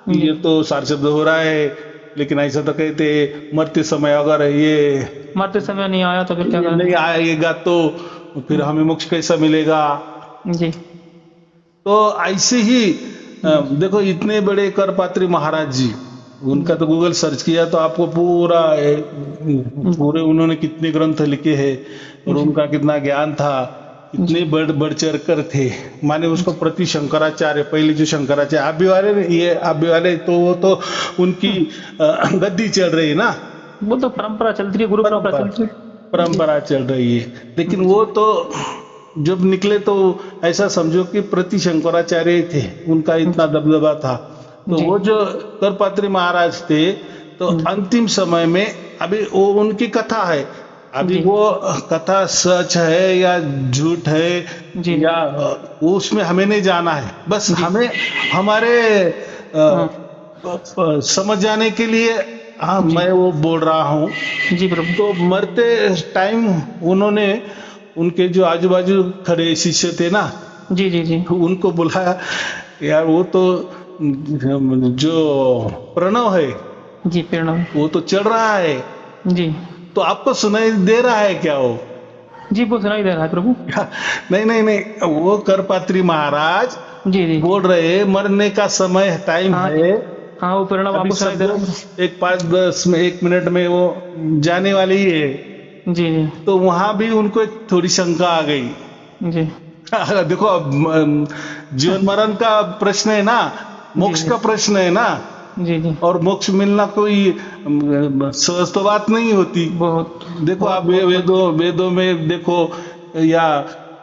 कि जी। ये तो सार शब्द हो रहा है, लेकिन ऐसा तो कहते हैं मरते समय अगर ये मरते समय नहीं आया तो फिर क्या नहीं करें। आएगा तो फिर हमें मोक्ष कैसा मिलेगा। जी तो ऐसे ही देखो इतने बड़े करपात्री महाराज जी, उनका तो गूगल सर्च किया तो आपको पूरे उन्होंने कितने ग्रंथ लिखे हैं और उनका कितना ज्ञान था, इतने बढ़ चढ़ कर थे, माने उसको प्रति शंकराचार्य, पहले जो शंकराचार्य अभी वाले तो वो तो उनकी गद्दी चल रही है ना, वो तो परंपरा चलती है, गुरु परंपरा चलती है। परंपरा चल रही है, लेकिन वो तो जब निकले तो ऐसा समझो कि प्रति शंकराचार्य थे, उनका इतना दबदबा था। तो जी। वो जो करपात्री महाराज थे, तो अंतिम समय में अभी वो उनकी कथा है, अभी जी। वो कथा सच है या झूठ है जी। या वो उसमें हमें नहीं जाना है, बस हमें हमारे समझ जाने के लिए हाँ मैं वो बोल रहा हूँ। जी प्रभु। तो मरते टाइम उन्होंने उनके जो आजू बाजू खड़े शिष्य थे ना, जी जी जी उनको बुलाया, यार वो तो जो प्रणव है जी प्रणव। वो तो चढ़ रहा है, जी तो आपको सुनाई दे रहा है क्या वो? जी वो सुनाई दे रहा है प्रभु। नहीं नहीं नहीं, वो करपात्री महाराज जी जी बोल रहे मरने का समय टाइम हाँ है, हाँ वो प्रणव अभी आपको सुनाई दे सब रहा है। एक 5-10 में 1 मिनट में वो जाने वाली ही है। जी जी तो वहां भी उनको एक थोड़ी शंका आ गई। जी देखो अब जीवन मरण का प्रश्न है ना, मोक्ष जी। का प्रश्न है ना, जी जी और मोक्ष मिलना कोई सहज तो बात नहीं होती। बहुत देखो बहुत आप बहुत वेदों में देखो या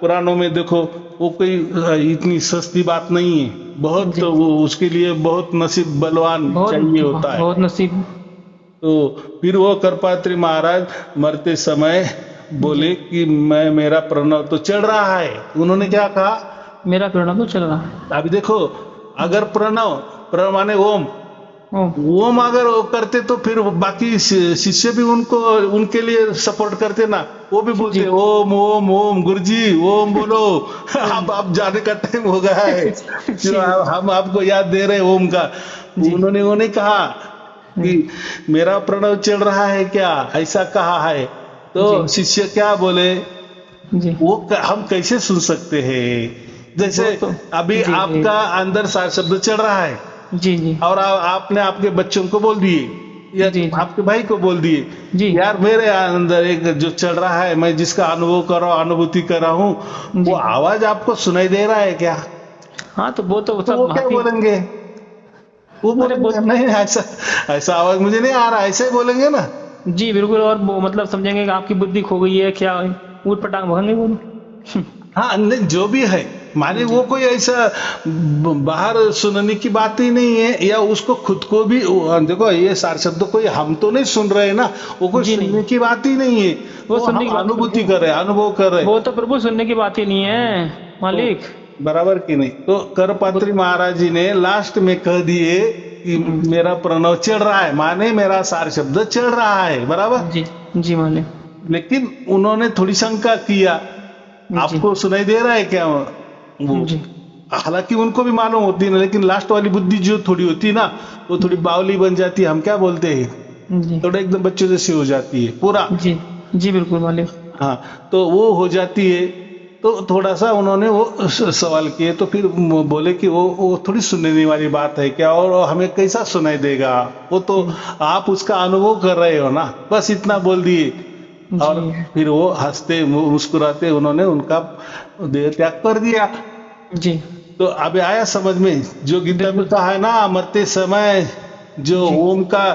पुराणों में देखो, वो कोई इतनी सस्ती बात नहीं है, बहुत जी वो उसके लिए बहुत नसीब बलवान बहुत चाहिए होता है। बहुत नसीब। तो फिर वो करपात्री महाराज मरते समय बोले कि मैं मेरा प्रणव तो चढ़ रहा है। उन्होंने क्या कहा? मेरा प्रणव तो चल रहा है। अभी देखो, अगर प्रणव माने ओम, ओ ओम अगर वो करते तो फिर बाकी शिष्य भी उनको उनके लिए सपोर्ट करते ना, वो भी बोलते जी। ओम ओम ओम गुरुजी ओम बोलो। आप जाने का टाइम हो गया है, जी जो हम आपको याद दे रहे हैं ओम का। जी उन्होंने वो नहीं कहा कि मेरा प्रणव चल रहा है क्या, ऐसा कहा है। तो जी शिष्य क्या बोले जी वो हम कैसे सुन सकते हैं? जैसे वो तो अभी जी जी आपका अंदर सार शब्द चल रहा है जी जी और आपने आपके बच्चों को बोल दिए या जी जी आपके भाई को बोल दिए, जी यार मेरे अंदर एक जो चल रहा है, मैं जिसका अनुभव कर रहा हूँ, अनुभूति कर रहा हूँ, जी। वो आवाज आपको सुनाई दे रहा है क्या? हाँ तो वो तो तो वो सब क्या हाथी। बोलेंगे? वो अरे वो बोलेंगे नहीं, ऐसा ऐसा आवाज मुझे नहीं आ रहा, ऐसे ही बोलेंगे ना। जी बिल्कुल। और वो मतलब समझेंगे कि आपकी बुद्धि खो गई है क्या, ऊट पटांग भगेंगे वो। हाँ नहीं, जो भी है माने वो कोई ऐसा बाहर सुनने की बात ही नहीं है, या उसको खुद को भी देखो ये सार शब्द कोई हम तो नहीं सुन रहे ना, वो कोई जी नहीं। सुनने की बात ही नहीं है, वो वो सुनने हम की बात ही अनुभूति नहीं कर रहे हैं, अनुभव कर रहे हैं। वो तो प्रभु सुनने की बात ही नहीं है मालिक। तो बराबर की नहीं। तो करपात्री महाराज जी ने लास्ट में कह दिए कि मेरा प्रणव चढ़ रहा है, माने मेरा सार शब्द चढ़ रहा है, बराबर। जी जी मालिक। लेकिन उन्होंने थोड़ी शंका किया, जी आपको सुनाई दे रहा है क्या वो? जी हालांकि उनको भी मालूम होती है ना, लेकिन लास्ट वाली बुद्धि जो थोड़ी होती है ना, वो थोड़ी बावली बन जाती है, हम क्या बोलते हैं, जी थोड़ा एकदम बच्चों जैसी हो जाती है पूरा। जी जी बिल्कुल मालिक। हाँ, तो वो हो जाती है। तो थोड़ा सा उन्होंने वो सवाल किए, तो फिर बोले कि वो थोड़ी सुनने वाली बात है क्या, और हमें कैसा सुनाई देगा, वो तो आप उसका अनुभव कर रहे हो ना, बस इतना बोल दिए। और जी फिर वो हंसते मुस्कुराते उन्होंने उनका देह त्याग कर दिया। जी तो अब आया समझ में, जो गीता में कहा है ना, मरते समय जो जी ओम का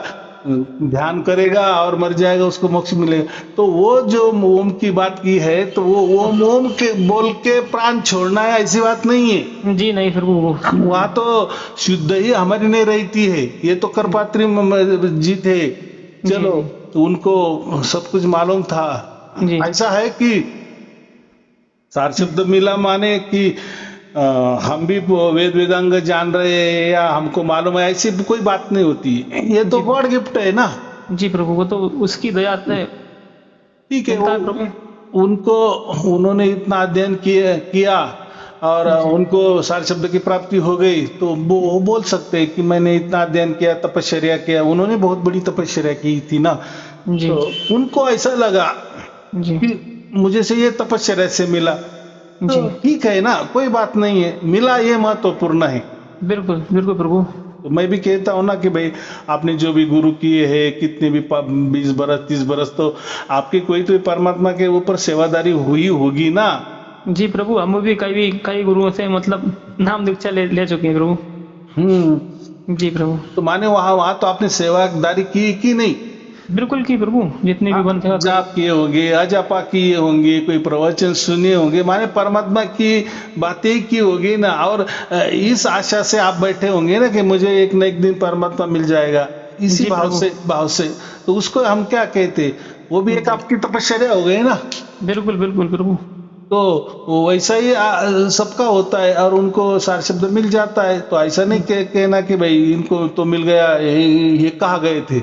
ध्यान करेगा और मर जाएगा उसको मोक्ष मिलेगा। तो वो जो ओम की बात की है, तो वो ओम ओम के बोल के प्राण छोड़ना है, ऐसी बात नहीं है। जी नहीं फिर वो वहां तो शुद्ध ही हमारी नहीं रहती है। ये तो करपात्री जी थे, चलो तो उनको सब कुछ मालूम था। जी ऐसा है कि सार शब्द मिला माने कि हम भी वेद वेदांग जान रहे हैं या हमको मालूम है, ऐसी कोई बात नहीं होती। ये तो गॉड गिफ्ट है ना। जी प्रभु वो तो उसकी दया से ठीक है, मिलता है प्रभु। उनको उन्होंने इतना अध्ययन किया और उनको सार शब्द की प्राप्ति हो गई, तो वो बोल सकते हैं कि मैंने इतना अध्ययन किया, तपश्चर्या किया। उन्होंने बहुत बड़ी तपश्चर्या की थी ना, जी तो उनको ऐसा लगा जी कि मुझे से ये तपश्चर्या से मिला, जी तो ठीक है ना, कोई बात नहीं है, मिला ये महत्वपूर्ण है। बिल्कुल बिल्कुल प्रभु। तो मैं भी कहता हूँ ना कि भाई आपने जो भी गुरु किए हैं, कितने भी 20 बरस 30 बरस, तो आपकी कोई तो परमात्मा के ऊपर सेवादारी हुई होगी ना। जी प्रभु हम भी कई गुरुओं से मतलब नाम दीक्षा ले चुके हैं प्रभु। जी प्रभु। तो माने वहां तो आपने सेवादारी की कि नहीं? बिल्कुल की प्रभु, जितने भी बंद थे जाप किए होंगे, अजापा किए होंगे, कोई प्रवचन सुने होंगे, माने परमात्मा की बातें की होगी ना। और इस आशा से आप बैठे होंगे ना कि मुझे एक न एक दिन परमात्मा मिल जाएगा, इसी भाव से तो उसको हम क्या कहते, वो भी एक आपकी तपश्चर्या हो गई ना। बिल्कुल बिल्कुल प्रभु। तो वैसा ही सबका होता है और उनको सार शब्द मिल जाता है। तो ऐसा नहीं कहना कि भाई इनको तो मिल गया, ये कहाँ गए थे,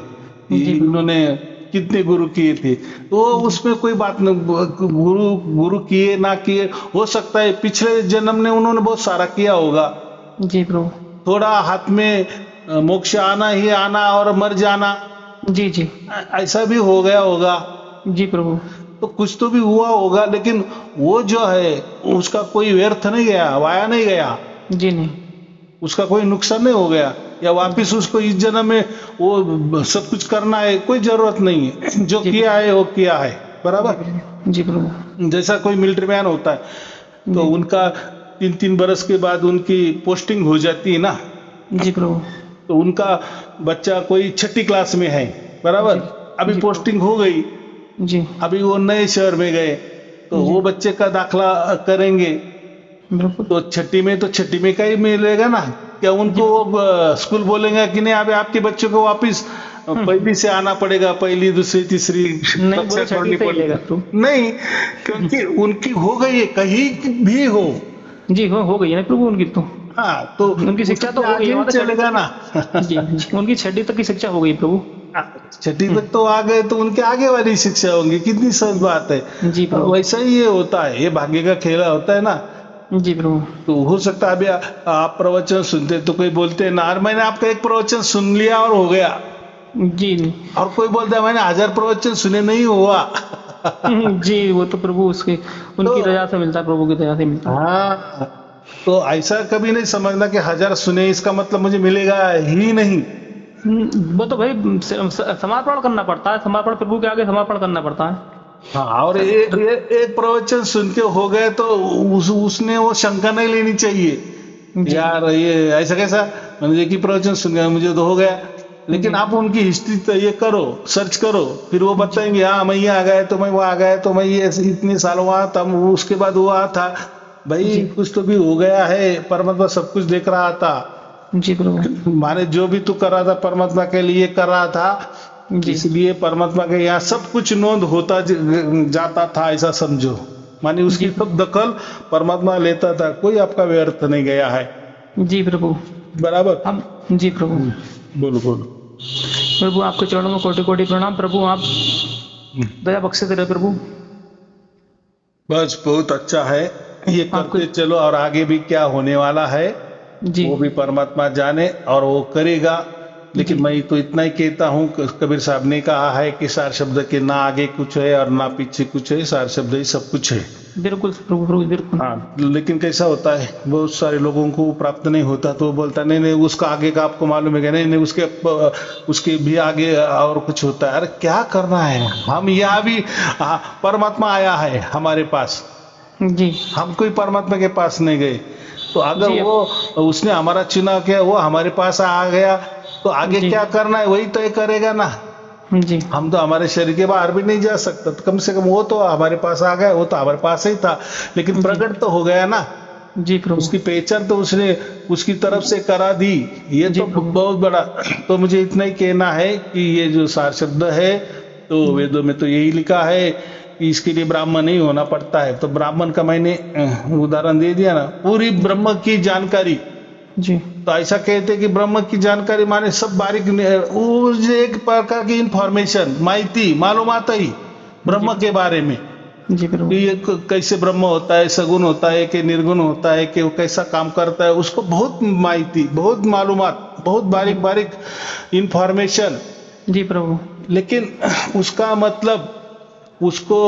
इन्होंने कितने गुरु किए थे, तो उसमें कोई बात नहीं। गुरु किए ना किए, हो सकता है पिछले जन्म में उन्होंने बहुत सारा किया होगा जी प्रभु। थोड़ा हाथ में मोक्ष आना ही आना और मर जाना, जी जी ऐसा भी हो गया होगा जी प्रभु। तो कुछ तो भी हुआ होगा, लेकिन वो जो है उसका कोई व्यर्थ नहीं गया, वाया नहीं गया जी नहीं, उसका कोई नुकसान नहीं हो गया, या वापिस उसको इस जन्म में वो सब कुछ करना है, कोई जरूरत नहीं है। जो किया है वो किया है, बराबर। जी प्रभु। जैसा कोई मिलिट्री मैन होता है तो उनका 3-3 बरस के बाद उनकी पोस्टिंग हो जाती है ना। जी प्रभु। तो उनका बच्चा कोई 6ठी क्लास में है, बराबर, अभी पोस्टिंग हो गई जी, अभी वो नए शहर में गए, तो वो बच्चे का दाखला करेंगे तो 6ठी में, तो 6ठी में का ही मिलेगा ना। क्या उनको स्कूल बोलेंगे कि नहीं अभी आपके बच्चों को वापिस पहली से आना पड़ेगा, पहली दूसरी तीसरी कक्षा छोड़नी पड़ेगी? नहीं, क्योंकि उनकी हो गई है, कहीं भी हो जी, हो गई है ना प्रभु उनकी। तो हाँ, तो उनकी शिक्षा तो हो गई है, चलेगा ना। जी, उनकी 6ठी तक की शिक्षा हो गई प्रभु। 6ठी तक तो आ गए, तो उनके आगे वाली शिक्षा होंगी, कितनी सहज बात है जी प्रभु। वैसा ही ये होता है, ये भाग्य का खेला होता है ना। जी प्रभु। तो हो सकता है अभी आप प्रवचन सुनते तो कोई बोलते हैं ना, मैंने आपका एक प्रवचन सुन लिया और हो गया जी, और कोई बोलता है मैंने 1000 प्रवचन सुने, नहीं हुआ। जी, वो तो प्रभु उसके उनकी दया से मिलता है, प्रभु की दया से मिलता है। हाँ, तो ऐसा कभी नहीं समझना कि 1000 सुने इसका मतलब मुझे मिलेगा ही नहीं। वो तो भाई समर्पण करना पड़ता है, समर्पण प्रभु के आगे समर्पण करना पड़ता है। हाँ, और एक प्रवचन सुन के हो गए तो उसने वो शंका नहीं लेनी चाहिए यार ये ऐसा कैसा, मैंने एक ही प्रवचन सुन गया मुझे तो हो गया। लेकिन आप उनकी हिस्ट्री ये करो, सर्च करो, फिर वो बताएंगे हाँ मैं ये आ गया, तो मैं वो आ गया, तो मैं ये इतने साल वहां था, उसके बाद हुआ था। भाई कुछ तो भी हो गया है, परमात्मा सब कुछ देख रहा था। जी प्रभु। माने जो भी तू कर रहा था परमात्मा के लिए कर रहा था, इसलिए परमात्मा के यहाँ सब कुछ नोंद होता जाता था, ऐसा समझो। माने उसकी सब दखल परमात्मा लेता था, कोई आपका व्यर्थ नहीं गया है। जी प्रभु, बराबर। हम जी प्रभु। बोलो बोलो प्रभु, आपके चरणों में कोटि कोटि प्रणाम प्रभु, आप दया बख्शते रहे प्रभु। बस बहुत अच्छा है, ये करते चलो, और आगे भी क्या होने वाला है वो भी परमात्मा जाने और वो करेगा। लेकिन मैं तो इतना ही कहता हूँ, कबीर साहब ने कहा है कि सार शब्द के ना आगे कुछ है और ना पीछे कुछ है, सार शब्द ही सब कुछ है। बिल्कुल प्रभु, बिल्कुल। हाँ, लेकिन कैसा होता है बहुत सारे लोगों को प्राप्त नहीं होता, तो वो बोलता नहीं नहीं उसका आगे का आपको मालूम है, नहीं नहीं उसके भी आगे और कुछ होता है। अरे क्या करना है, हम यहाँ भी परमात्मा आया है हमारे पास जी, हम कोई परमात्मा के पास नहीं गए। तो अगर वो उसने हमारा चुनाव किया, वो हमारे पास आ गया, तो आगे क्या करना है वही तय करेगा ना। जी, हम तो हमारे शरीर के बाहर भी नहीं जा सकता, तो कम से कम वो तो हमारे पास आ गया, वो तो हमारे पास ही था, लेकिन प्रकट तो हो गया ना। जी प्रभु, उसकी पहचान तो उसने उसकी तरफ से करा दी, ये तो बहुत बड़ा। तो मुझे इतना ही कहना है कि ये जो सार शब्द है, तो वेदों में तो यही लिखा है कि इसके लिए ब्राह्मण नहीं होना पड़ता है। तो ब्राह्मण का मैंने उदाहरण दे दिया ना, पूरी ब्रह्म की जानकारी जी। तो ऐसा कहते कि ब्रह्म की जानकारी माने सब बारीक, एक प्रकार की इंफॉर्मेशन, माहिती मालूमात ही ब्रह्म के बारे में जी प्रभु, ये कैसे ब्रह्म होता है, सगुण होता है कि निर्गुण होता है, कि वो कैसा काम करता है, उसको बहुत माहिती, बहुत मालूमात, बहुत बारीक बारीक इंफॉर्मेशन। जी प्रभु, लेकिन उसका मतलब उसको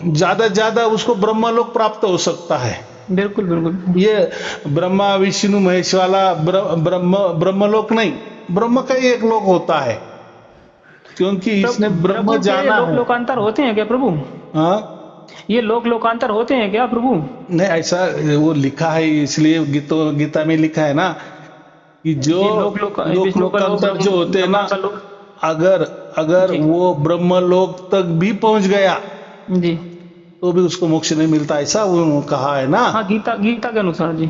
ज्यादा उसको ब्रह्मलोक प्राप्त हो सकता है। बिल्कुल बिल्कुल। ये ब्रह्मा विष्णु महेश वाला ब्रह्मलोक नहीं, ब्रह्म का ही एक लोक होता है, क्योंकि इसने ब्रह्म जाना है। लोकांतर होते हैं क्या प्रभु? हाँ, ये लोकांतर होते हैं क्या प्रभु? नहीं, ऐसा वो लिखा है, इसलिए गीता में लिखा है ना कि जो लोकांतर जो होते हैं ना, अगर वो ब्रह्मलोक तक भी पहुंच गया जी, तो भी उसको मोक्ष नहीं मिलता, ऐसा वो कहा है ना। हाँ, गीता के अनुसार जी।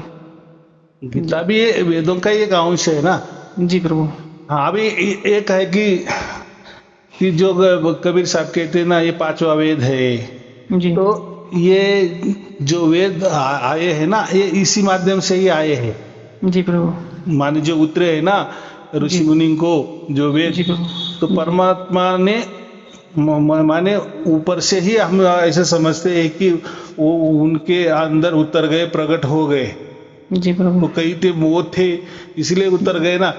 गीता भी वेदों का एक अंश है ना। जी प्रभु। हाँ, अभी एक है कि जो कबीर साहब कहते हैं ना, ये 5वां वेद है, जी। तो ये जो वेद आए हैं ना, ये इसी माध्यम से ही आए हैं। जी प्रभु। माने जो उतरे हैं ना ऋषि मुनि को जो वेद, जी प्रभु। तो परमात्मा ने माने ऊपर से ही हम ऐसे समझते हैं कि वो उनके अंदर उतर गए, प्रकट हो गए। जी प्रभु। तो कई थे वो थे इसलिए उतर गए ना,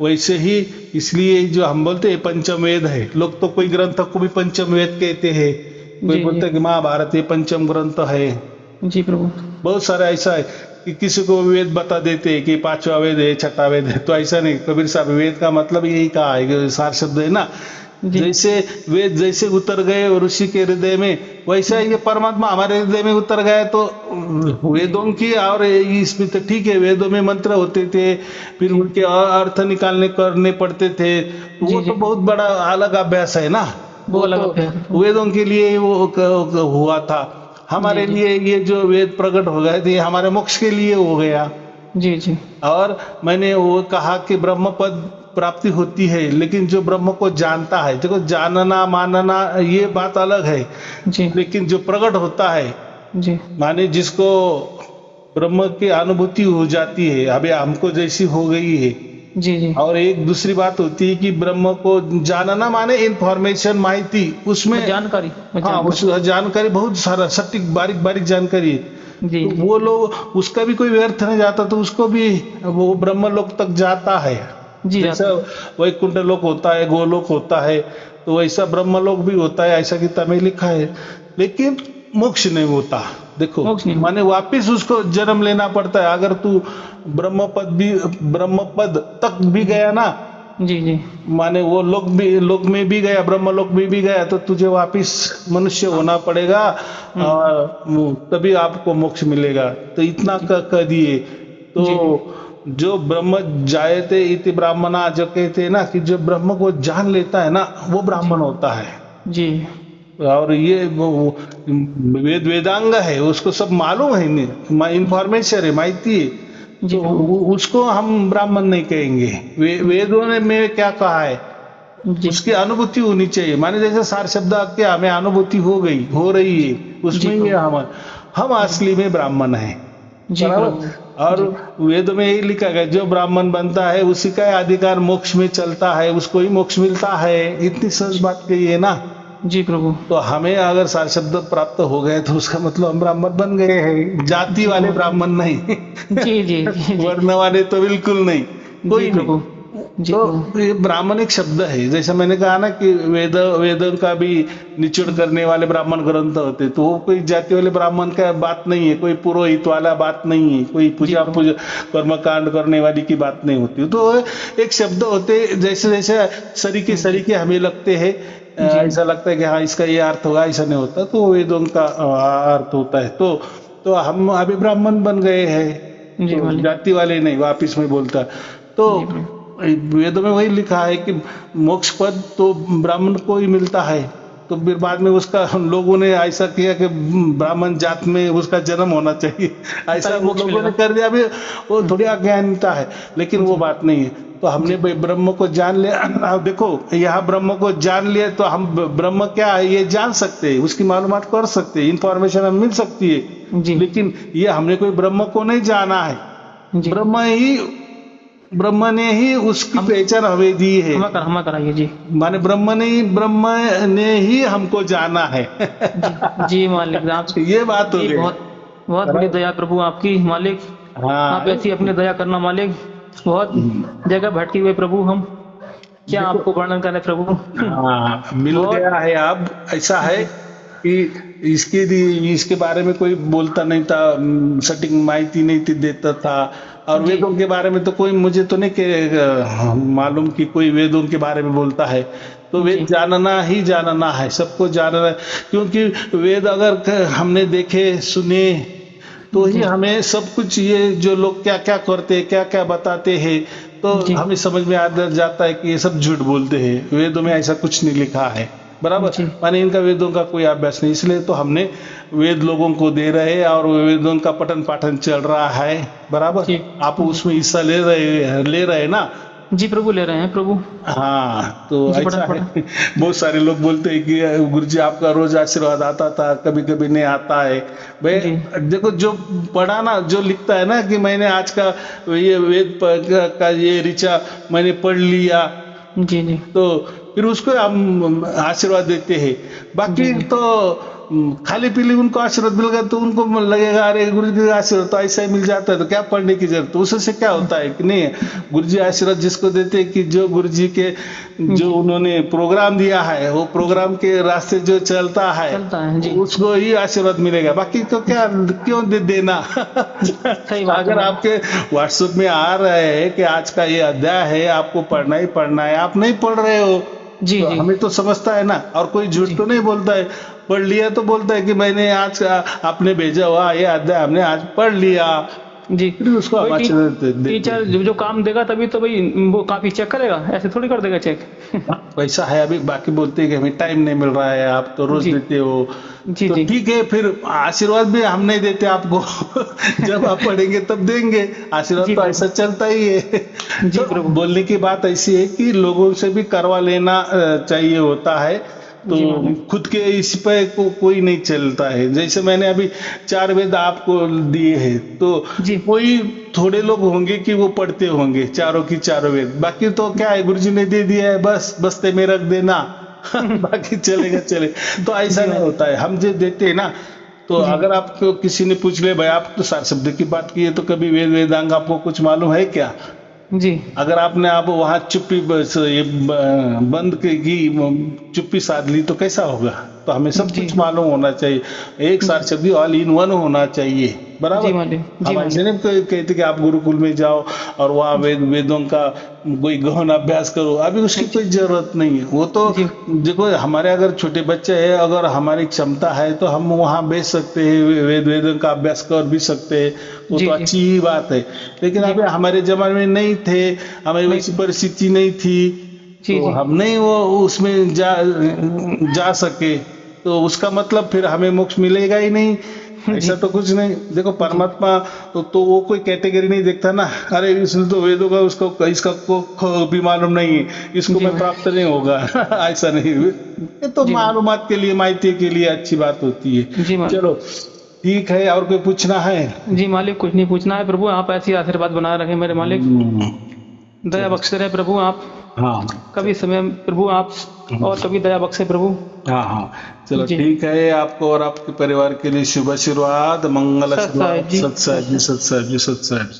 वैसे ही इसलिए जो हम बोलते हैं पंचम वेद है। लोग तो कोई ग्रंथ को भी पंचम वेद कहते हैं, कोई बोलते हैं कि महाभारत ये पंचम ग्रंथ है। जी प्रभु। बहुत सारा ऐसा है कि किसी को वेद बता देते हैं कि पांचवा वेद है, छठा वेद है, तो ऐसा नहीं। कबीर साहब वेद का मतलब यही कहा है कि सार शब्द है ना, जैसे वेद जैसे उतर गए ऋषि के हृदय में, वैसा ये परमात्मा हमारे हृदय में उतर गया। तो वेदों की और इसमें तो ठीक है, वेदों में मंत्र होते थे, फिर उनके अर्थ निकालने करने पड़ते थे, वो तो बहुत बड़ा अलग अभ्यास है ना, वो अलग अभ्यास है। वेदों के लिए वो हुआ था। हमारे लिए ये जो वेद प्रकट हो गए थे हमारे मोक्ष के लिए हो गया। जी जी। और मैंने वो कहा कि ब्रह्म पद प्राप्ति होती है, लेकिन जो ब्रह्म को जानता है, देखो जानना मानना ये बात अलग है जी। लेकिन जो प्रकट होता है जी माने जिसको ब्रह्म की अनुभूति हो जाती है, अभी हमको जैसी हो गई है। जी जी। और एक दूसरी बात होती है कि ब्रह्म को जानना माने इंफॉर्मेशन, माहिती, उसमें जानकारी। हाँ, उस जानकारी बहुत सारा सटीक बारीक बारीक जानकारी है। जी। तो वो लोग उसका भी कोई व्यर्थ नहीं जाता, तो उसको भी वो ब्रह्म लोक तक जाता है। जी जैसा वैकुंठ लोक होता है, गोलोक होता है, तो वैसा ब्रह्म लोक भी होता है, ऐसा गीता में लिखा है। लेकिन मोक्ष नहीं होता। देखो माने वापिस उसको जन्म लेना पड़ता है। अगर तू ब्रह्म पद तक भी गया ना, जी जी, माने वो लोक में भी गया, ब्रह्म लोक में भी गया, तो तुझे वापिस मनुष्य होना पड़ेगा और तभी आपको मोक्ष मिलेगा। तो इतना कह दिए। तो जो ब्रह्म जायते इति ब्राह्मणा, जो कहते हैं ना कि जो ब्रह्म को जान लेता है ना वो ब्राह्मण होता है। जी। और ये वेदांग है, उसको सब मालूम है, इंफॉर्मेशन है, माहिती है, तो उसको हम ब्राह्मण नहीं कहेंगे। वेदों ने में क्या कहा है, उसकी अनुभूति होनी चाहिए। माने जैसे सार शब्द के हमें अनुभूति हो रही है, उसमें ये हम असली में ब्राह्मण है। और वेद में यही लिखा गया, जो ब्राह्मण बनता है उसी का अधिकार मोक्ष में चलता है, उसको ही मोक्ष मिलता है। इतनी सहज बात कही है ना। जी प्रभु। तो हमें अगर सार शब्द प्राप्त हो गए तो उसका मतलब हम ब्राह्मण बन गए हैं। जाति वाले ब्राह्मण नहीं। जी जी, जी। वर्ण वाले तो बिल्कुल नहीं, कोई नहीं। तो ये ब्राह्मण एक शब्द है। जैसे मैंने कहा ना कि वेदों का भी निचोड़ करने वाले ब्राह्मण ग्रंथ होते, तो वो कोई जाति वाले ब्राह्मण का बात नहीं है, कोई पुरोहित वाला बात नहीं है, कोई पूजा कर्मकांड करने वाली की बात नहीं होती। तो एक शब्द होते, जैसे जैसे सरीके हमें लगते हैं, ऐसा लगता है कि हाँ इसका ये अर्थ होगा, ऐसा नहीं होता। तो वेदों का अर्थ होता है। तो हम अभी ब्राह्मण बन गए हैं, तो जाति वाले नहीं, वापिस में बोलता। तो वेदों में वही लिखा है कि मोक्ष पद तो ब्राह्मण को ही मिलता है। तो फिर बाद में उसका लोगों ने ऐसा किया कि ब्राह्मण जात में उसका जन्म होना चाहिए, ऐसा लोगों ने कर दिया। अभी वो थोड़ी अज्ञानता है, लेकिन वो बात नहीं है। तो हमने ब्रह्म को जान लिया। देखो यहाँ ब्रह्म को जान लिया तो हम ब्रह्म क्या है ये जान सकते हैं, उसकी मालूमात कर सकते हैं, इंफॉर्मेशन हमें मिल सकती है। लेकिन ये हमने कोई ब्रह्म को नहीं जाना है। ब्रह्म ने ही उसकी पहचान हमें दी है। हम कराइए जी। माने ब्रह्म ने ही हमको जाना है। जी मालिक, आप ये बात हो गई। बहुत बड़ी दया प्रभु आपकी मालिक। आप ऐसी अपनी दया करना मालिक। बहुत जगह भटकी हुए प्रभु, हम क्या आपको वर्णन करें प्रभु। मिल गया है। अब ऐसा है कि इसके बारे में कोई बोलता नहीं था, सटीक माहिती नहीं देता था। और वेदों के बारे में तो कोई मुझे तो नहीं मालूम कि कोई वेदों के बारे में बोलता है। तो वेद जानना ही जानना है, सबको जानना है। क्योंकि वेद अगर हमने देखे सुने तो ही हमें सब कुछ, ये जो लोग क्या क्या करते हैं, क्या क्या बताते हैं, तो हमें समझ में आ जाता है कि ये सब झूठ बोलते हैं। वेदों में ऐसा कुछ नहीं लिखा है, बराबर। माने इनका वेदों का कोई अभ्यास नहीं, इसलिए तो हमने वेद लोगों को दे रहे हैं और वेदों का पठन पाठन चल रहा है, बराबर। आप उसमें हिस्सा ले रहे ना, जी प्रभु ले रहे हैं प्रभु। हाँ, तो जी ऐसा पढ़ा है। बहुत सारे लोग बोलते हैं कि गुरुजी आपका रोज आशीर्वाद आता था, कभी कभी नहीं आता है। भाई जी देखो, जो पढ़ा ना, जो लिखता है ना कि मैंने आज का ये का ये ऋचा मैंने पढ़ लिया, जी जी तो फिर उसको हम आशीर्वाद देते हैं। बाकी जी जी तो खाली पीली उनको आशीर्वाद मिल गया तो उनको लगेगा अरे गुरु जी का आशीर्वाद तो ऐसा ही मिल जाता है, तो क्या पढ़ने की जरूरत। तो उससे क्या होता है कि नहीं, गुरु जी आशीर्वाद जिसको देते हैं कि जो गुरु जी के जो उन्होंने प्रोग्राम दिया है, वो प्रोग्राम के रास्ते जो चलता चलता है जी। उसको ही आशीर्वाद मिलेगा। बाकी तो क्या क्यों देना। सही बात अगर है। आपके व्हाट्सएप में आ रहे हैं कि आज का ये अध्याय है, आपको पढ़ना ही पढ़ना है, आप नहीं पढ़ रहे हो, जी तो जी हमें तो समझता है ना। और कोई झूठ जी तो नहीं बोलता है। पढ़ लिया तो बोलता है कि मैंने आज आपने भेजा हुआ ये अध्याय हमने आज पढ़ लिया, जी। फिर उसको हम कोई आशीर्वाद देते टीचर हैं। जो काम देगा तभी तो भाई वो कॉपी चेक करेगा, ऐसे थोड़ी कर देगा चेक। वैसा है। अभी बाकी बोलते हैं कि हमें टाइम नहीं मिल रहा है, आप तो रोज जी देते हो, जी तो जी ठीक है, फिर आशीर्वाद भी हम नहीं देते आपको। जब आप पढ़ेंगे तब देंगे आशीर्वाद, जी तो प्रभु। ऐसा चलता ही है। जी तो प्रभु। बोलने की बात ऐसी है कि लोगों से भी करवा लेना चाहिए होता है। तो जी मालिक। खुद के इस पे कोई नहीं चलता है। जैसे मैंने अभी 4 वेद आपको दिए हैं, तो जी कोई थोड़े लोग होंगे कि वो पढ़ते होंगे चारों की चारों वेद। बाकी तो क्या है, गुरुजी ने दे दिया है, बस बस्ते में रख देना। बाकी चलेगा चले। तो ऐसा जी नहीं मालिक। होता है। हम जो देते हैं ना, तो जी अगर आपको किसी ने पूछ ले भाई आप तो सार शब्द की बात की है, तो कभी वेद वेदांग आपको कुछ मालूम है क्या? जी अगर आपने आप वहां चुप्पी ये बंद की चुप्पी साध ली तो कैसा होगा? तो हमें सब जी कुछ मालूम होना चाहिए। एक सार शब्द ऑल इन वन होना चाहिए, जी बराबर। मालिक। जी हम ऐसे मालिक। नहीं कहते कि आप गुरुकुल में जाओ और वहाँ वेदों का कोई गहन अभ्यास करो, अभी उसकी कोई जरूरत नहीं है। वो तो जी देखो, हमारे अगर छोटे बच्चे हैं, अगर हमारी क्षमता है तो हम वहाँ भेज सकते हैं, वेदों का अभ्यास कर भी सकते हैं, वो जी तो जी अच्छी ही बात है। लेकिन जी अभी हमारे जमाने में नहीं थे, हमारी वैसी परिस्थिति नहीं थी, जी तो जी हम नहीं वो उसमें जा सके, तो उसका मतलब फिर हमें मोक्ष मिलेगा ही नहीं। ऐसा तो कुछ नहीं। देखो परमात्मा तो वो कोई कैटेगरी नहीं देखता ना, अरे इसने तो वेदों का उसको इसका को भी मालूम नहीं है, इसको जी मैं प्राप्त नहीं होगा। ऐसा नहीं। ये तो जी मालूमात के लिए, माहिती के लिए अच्छी बात होती है। जी मालिक। चलो ठीक है, और कोई पूछना है? जी मालिक, कुछ नहीं पूछना है प्रभु, आप ऐसी आशीर्वाद बनाए रखें मेरे मालिक, दया बख्शते रहे प्रभु आप। हाँ कभी समय प्रभु आप और कभी दया बख्शे प्रभु। हाँ हाँ, चलो जी ठीक है। आपको और आपके परिवार के लिए शुभ आशीर्वाद, मंगल सत साहिब आशीर्वाद। जी। सत साहिब जी, सत साहिब जी, सत साहिब जी।